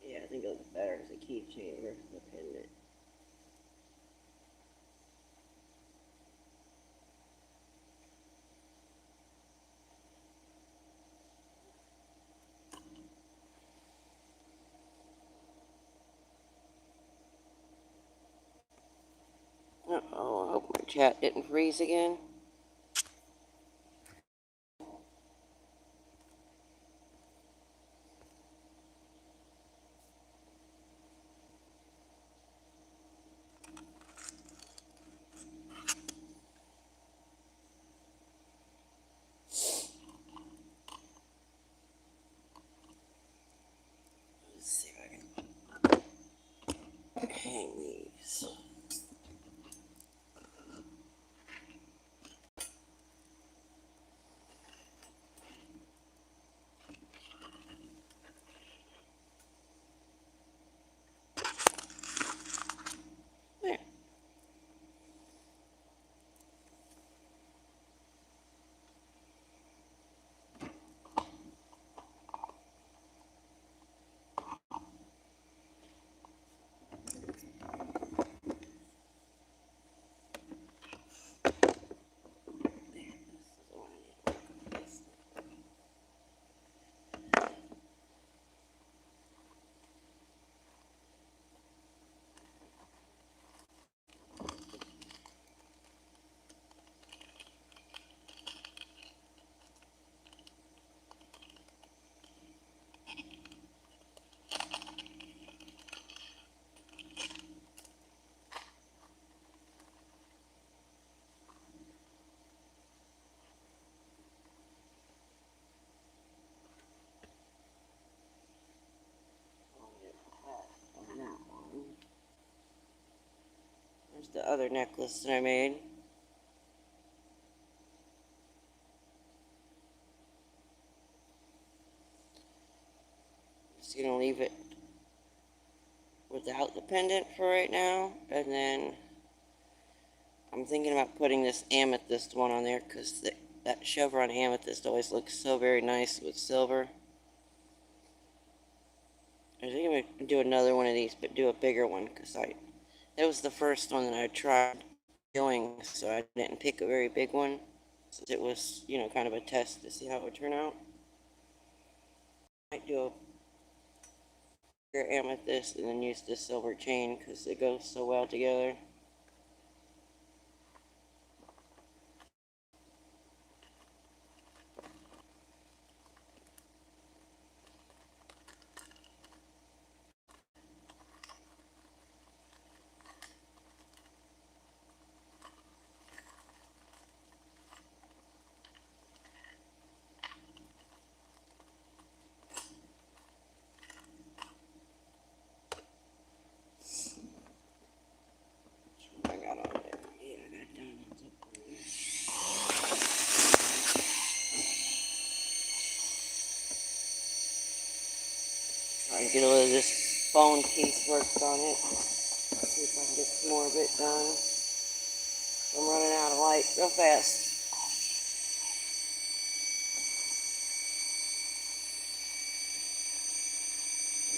Yeah, I think it looks better as a keychain versus a pendant. Uh-oh, I hope my chat didn't freeze again. Let's see if I can hang these. There. On that one. There's the other necklace that I made. Just gonna leave it without the pendant for right now, and then I'm thinking about putting this amethyst one on there because that chevron amethyst always looks so very nice with silver. I think I'm going to do another one of these, but do a bigger one because it was the first one that I tried doing, so I didn't pick a very big one. Since it was, kind of a test to see how it would turn out. I might do a bigger amethyst and then use the silver chain because it goes so well together. I got on there. Yeah, I got diamonds up there. Try and get a little of this bone piece worked on it. See if I can get some more of it done. I'm running out of light real fast.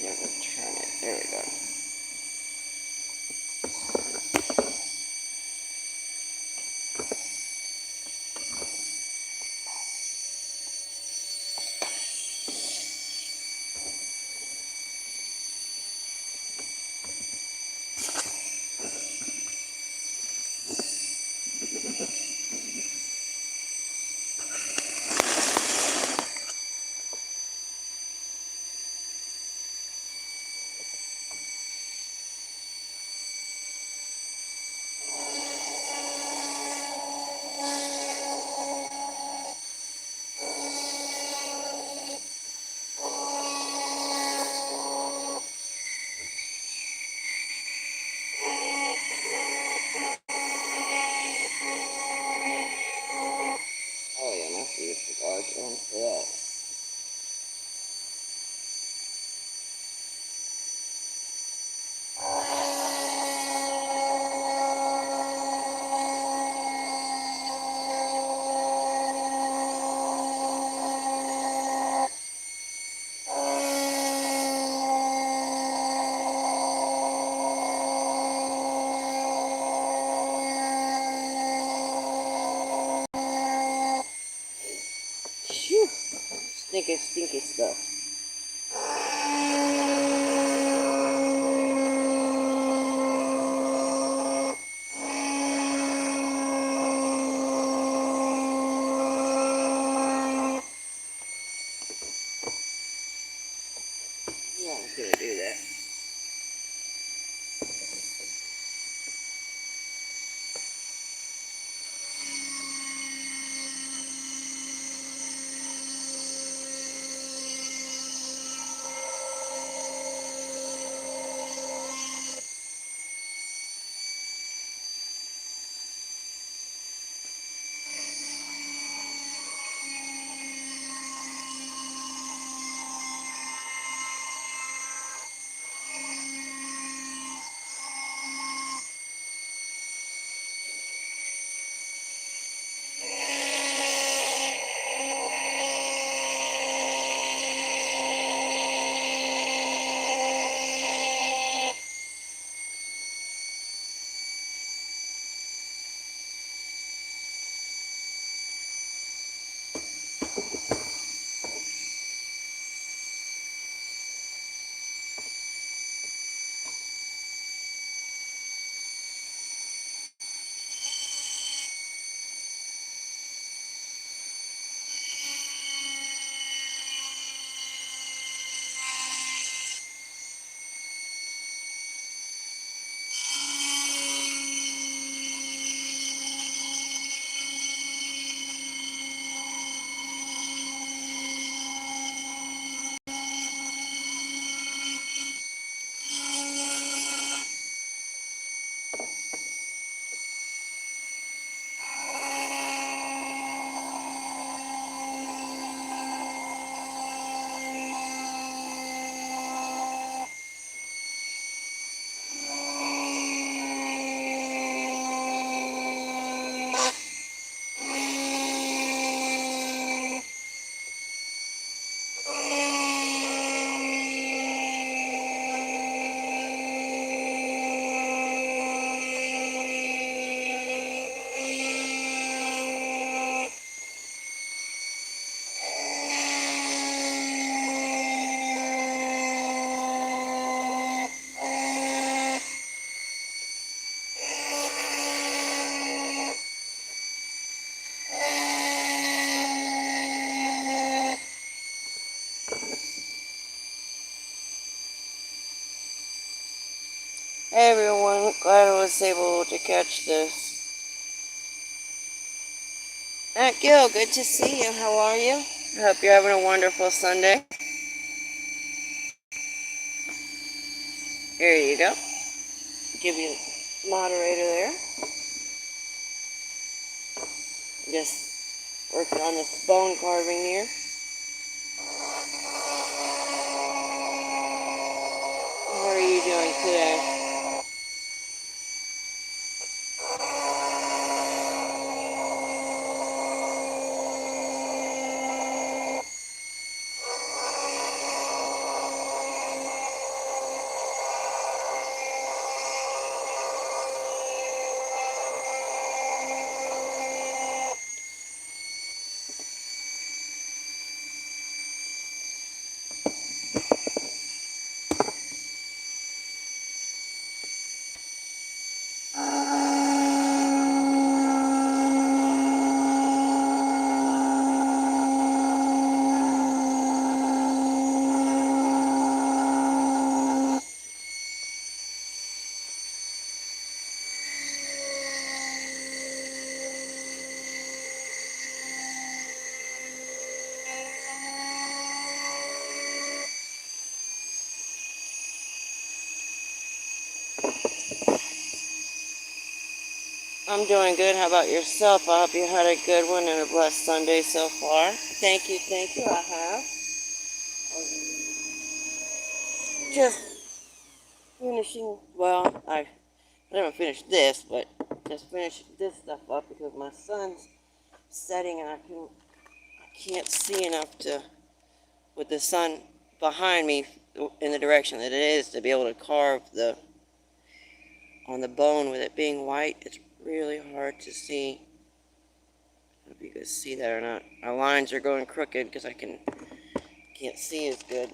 Yeah, I'm gonna turn it. There we go. stinky, stinky stuff. Yeah, I'm gonna do that. Hey everyone, glad I was able to catch this. Aunt Gil, good to see you. How are you? I hope you're having a wonderful Sunday. Here you go. Give you the moderator there. Just working on this bone carving here. How are you doing today? I'm doing good. How about yourself? I hope you had a good one and a blessed Sunday so far. Thank you, I have. Just finishing, well, I haven't finished this, but just finished this stuff up because my sun's setting and I can't see enough to, with the sun behind me in the direction that it is, to be able to carve on the bone with it being white. It's really hard to see. I don't know if you guys see that or not. My lines are going crooked because I can can't see as good.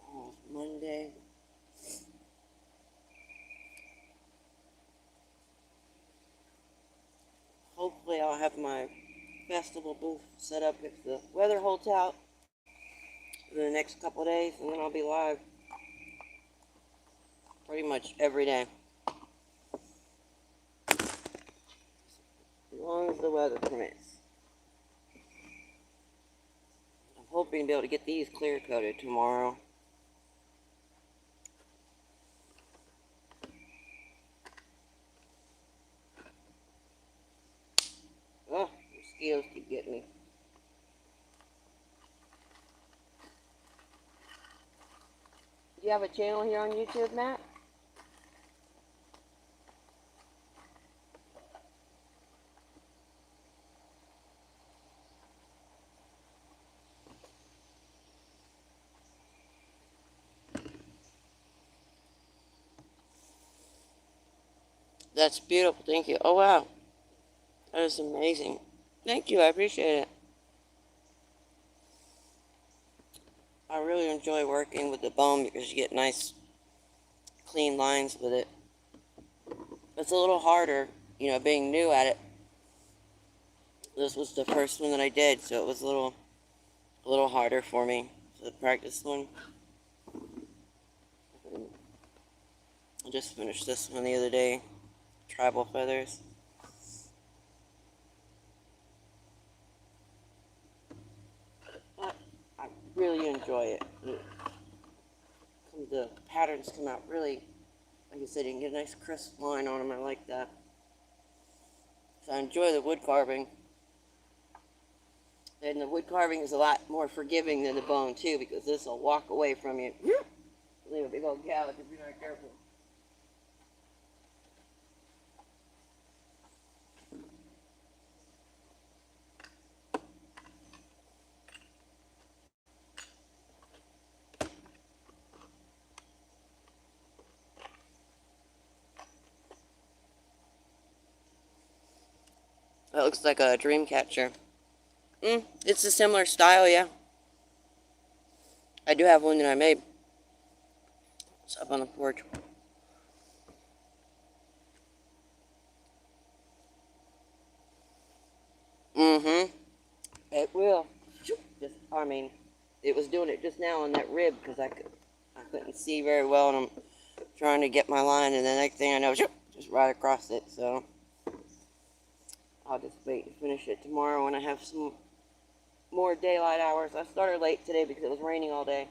Oh, it's Monday. Hopefully I'll have my festival booth set up if the weather holds out for the next couple of days, and then I'll be live pretty much every day. As long as the weather permits. I'm hoping to be able to get these clear coated tomorrow. Oh, mosquitoes keep getting me. Do you have a channel here on YouTube, Matt? That's beautiful. Thank you. Oh, wow. That is amazing. Thank you. I appreciate it. I really enjoy working with the bone because you get nice, clean lines with it. It's a little harder, you know, being new at it. This was the first one that I did, so it was a little harder for me. So the practice one. I just finished this one the other day. Tribal feathers. I really enjoy it. The patterns come out really, like I said, you can get a nice crisp line on them. I like that. So I enjoy the wood carving. And the wood carving is a lot more forgiving than the bone too, because this will walk away from you. Leave a big old gouge if you're not careful. That looks like a dream catcher. It's a similar style, yeah. I do have one that I made. It's up on the porch. It will. It was doing it just now on that rib because I couldn't see very well, and I'm trying to get my line, and the next thing I know, just right across it. So I'll just wait and finish it tomorrow when I have some more daylight hours. I started late today because it was raining all day.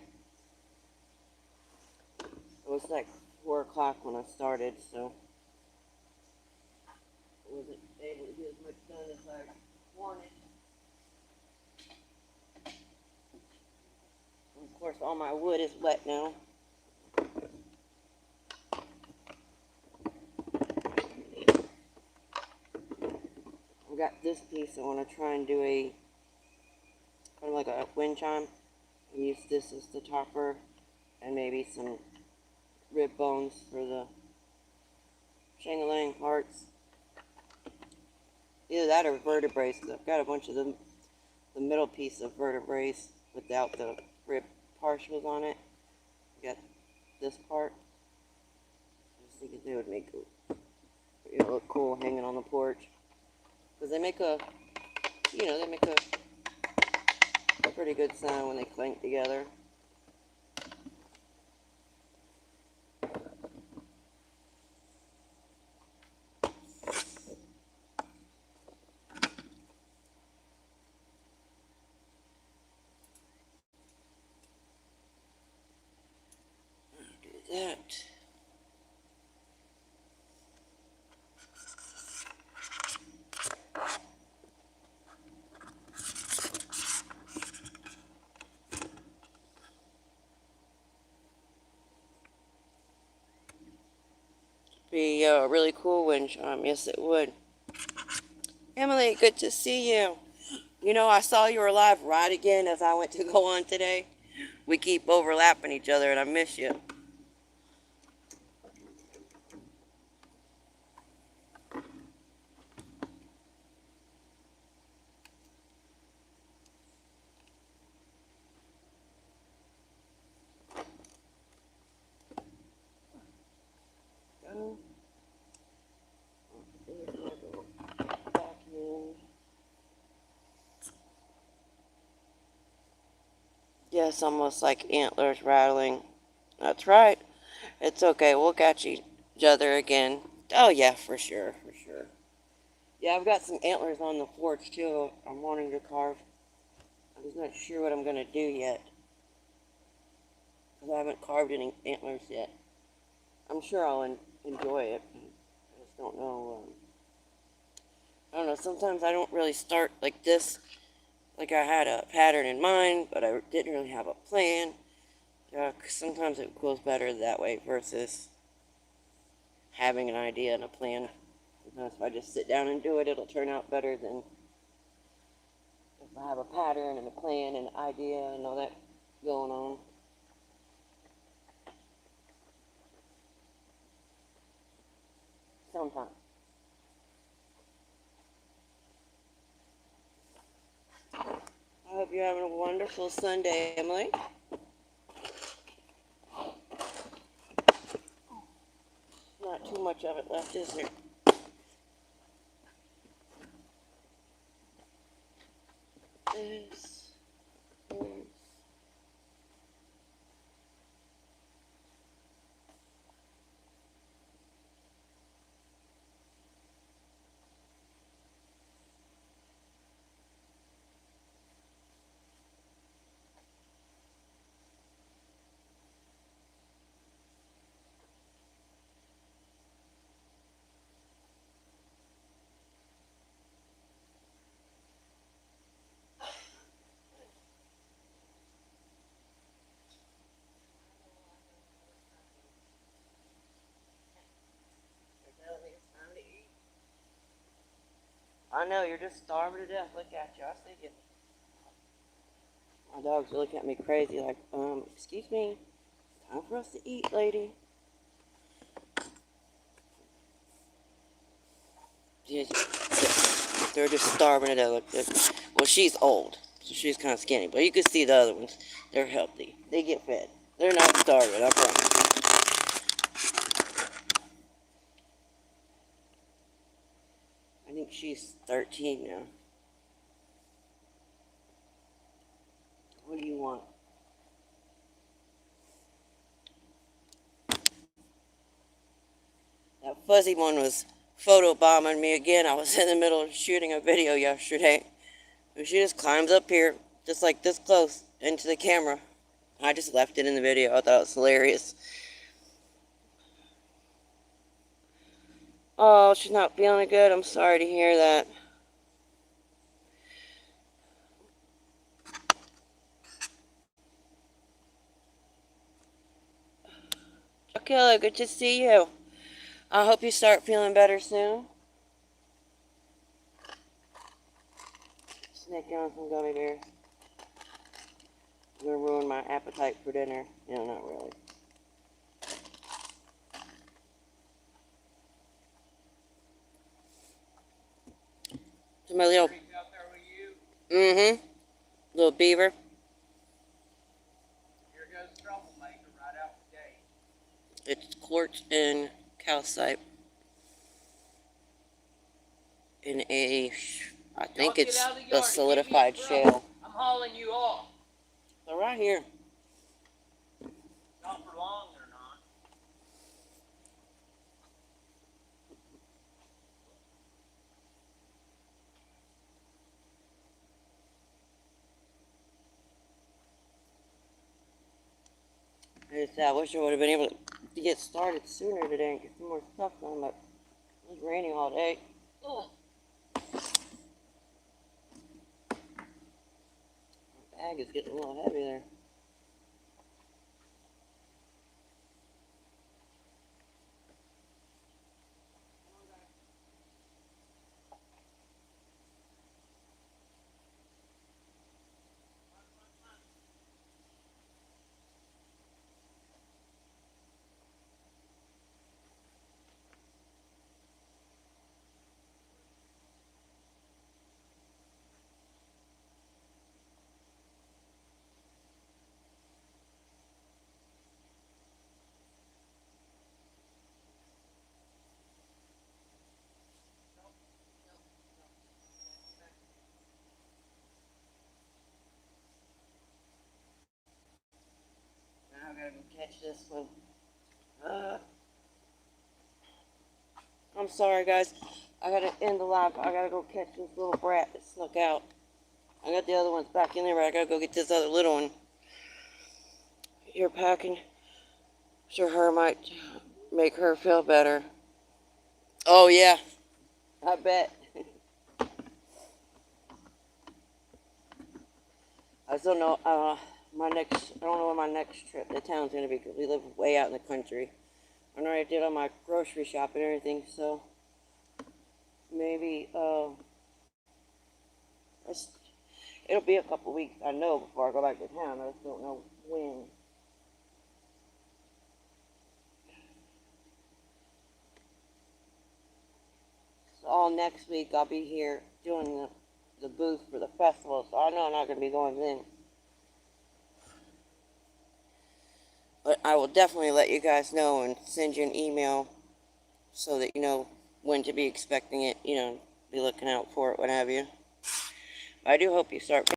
It was like 4 o'clock when I started, so I wasn't able to get as much done as I wanted. And of course, all my wood is wet now. I got this piece. I want to try and do a kind of like a wind chime. And use this as the topper, and maybe some rib bones for the shangling parts. Either that or vertebrae, because I've got a bunch of the middle piece of vertebrae without the rib partials on it. I got this part. I was thinking they would make it look cool hanging on the porch. Because they make a pretty good sound when they clank together. That. Be a really cool wind chime. Yes, it would. Emily, good to see you. You know, I saw you were live right again as I went to go on today. We keep overlapping each other, and I miss you. Yes, almost like antlers rattling. That's right. It's okay. We'll catch each other again. Oh, yeah, for sure, for sure. Yeah, I've got some antlers on the porch, too. I'm wanting to carve. I'm just not sure what I'm going to do yet. Because I haven't carved any antlers yet. I'm sure I'll enjoy it. I just don't know. I don't know. Sometimes I don't really start like this. Like I had a pattern in mind, but I didn't really have a plan. 'Cause sometimes it goes better that way versus having an idea and a plan. Sometimes if I just sit down and do it, it'll turn out better than if I have a pattern and a plan and an idea and all that going on. Sometimes. I hope you're having a wonderful Sunday, Emily. Not too much of it left, is there? This is I know, you're just starving to death. Look at you. I see you. My dog's looking at me crazy like, excuse me. Time for us to eat, lady. Yeah, they're just starving to death. Well, she's old, so she's kind of skinny. But you can see the other ones. They're healthy. They get fed. They're not starving, I promise. I think she's 13 now. What do you want? That fuzzy one was photobombing me again. I was in the middle of shooting a video yesterday. She just climbs up here, just like this close, into the camera. I just left it in the video. I thought it was hilarious. Oh, she's not feeling good. I'm sorry to hear that. Okay, good to see you. I hope you start feeling better soon. Snaking on some gummy bears. I'm gonna ruin my appetite for dinner. No, not really. So my little, mm-hmm, little beaver. Here goes troublemaker right out the gate. It's quartz and calcite in a, I think it's a solidified shell. I'm hauling you off. So right here. Not for long or not. I wish I would have been able to get started sooner today and get some more stuff done, but it was raining all day. Ugh. My bag is getting a little heavy there. gotta go catch this one. I'm sorry, guys. I gotta end the live. I gotta go catch this little brat that snuck out. I got the other ones back in there, but I gotta go get this other little one. Here packing. Sure, her might make her feel better. Oh yeah, I bet. I still know I don't know where my next trip to town's gonna be because we live way out in the country. I already did all my grocery shopping and everything, so maybe it'll be a couple weeks, I know, before I go back to town. I just don't know when. So all next week I'll be here doing the booth for the festival, so I know I'm not gonna be going then. But I will definitely let you guys know and send you an email so that you know when to be expecting it, be looking out for it, what have you. I do hope you start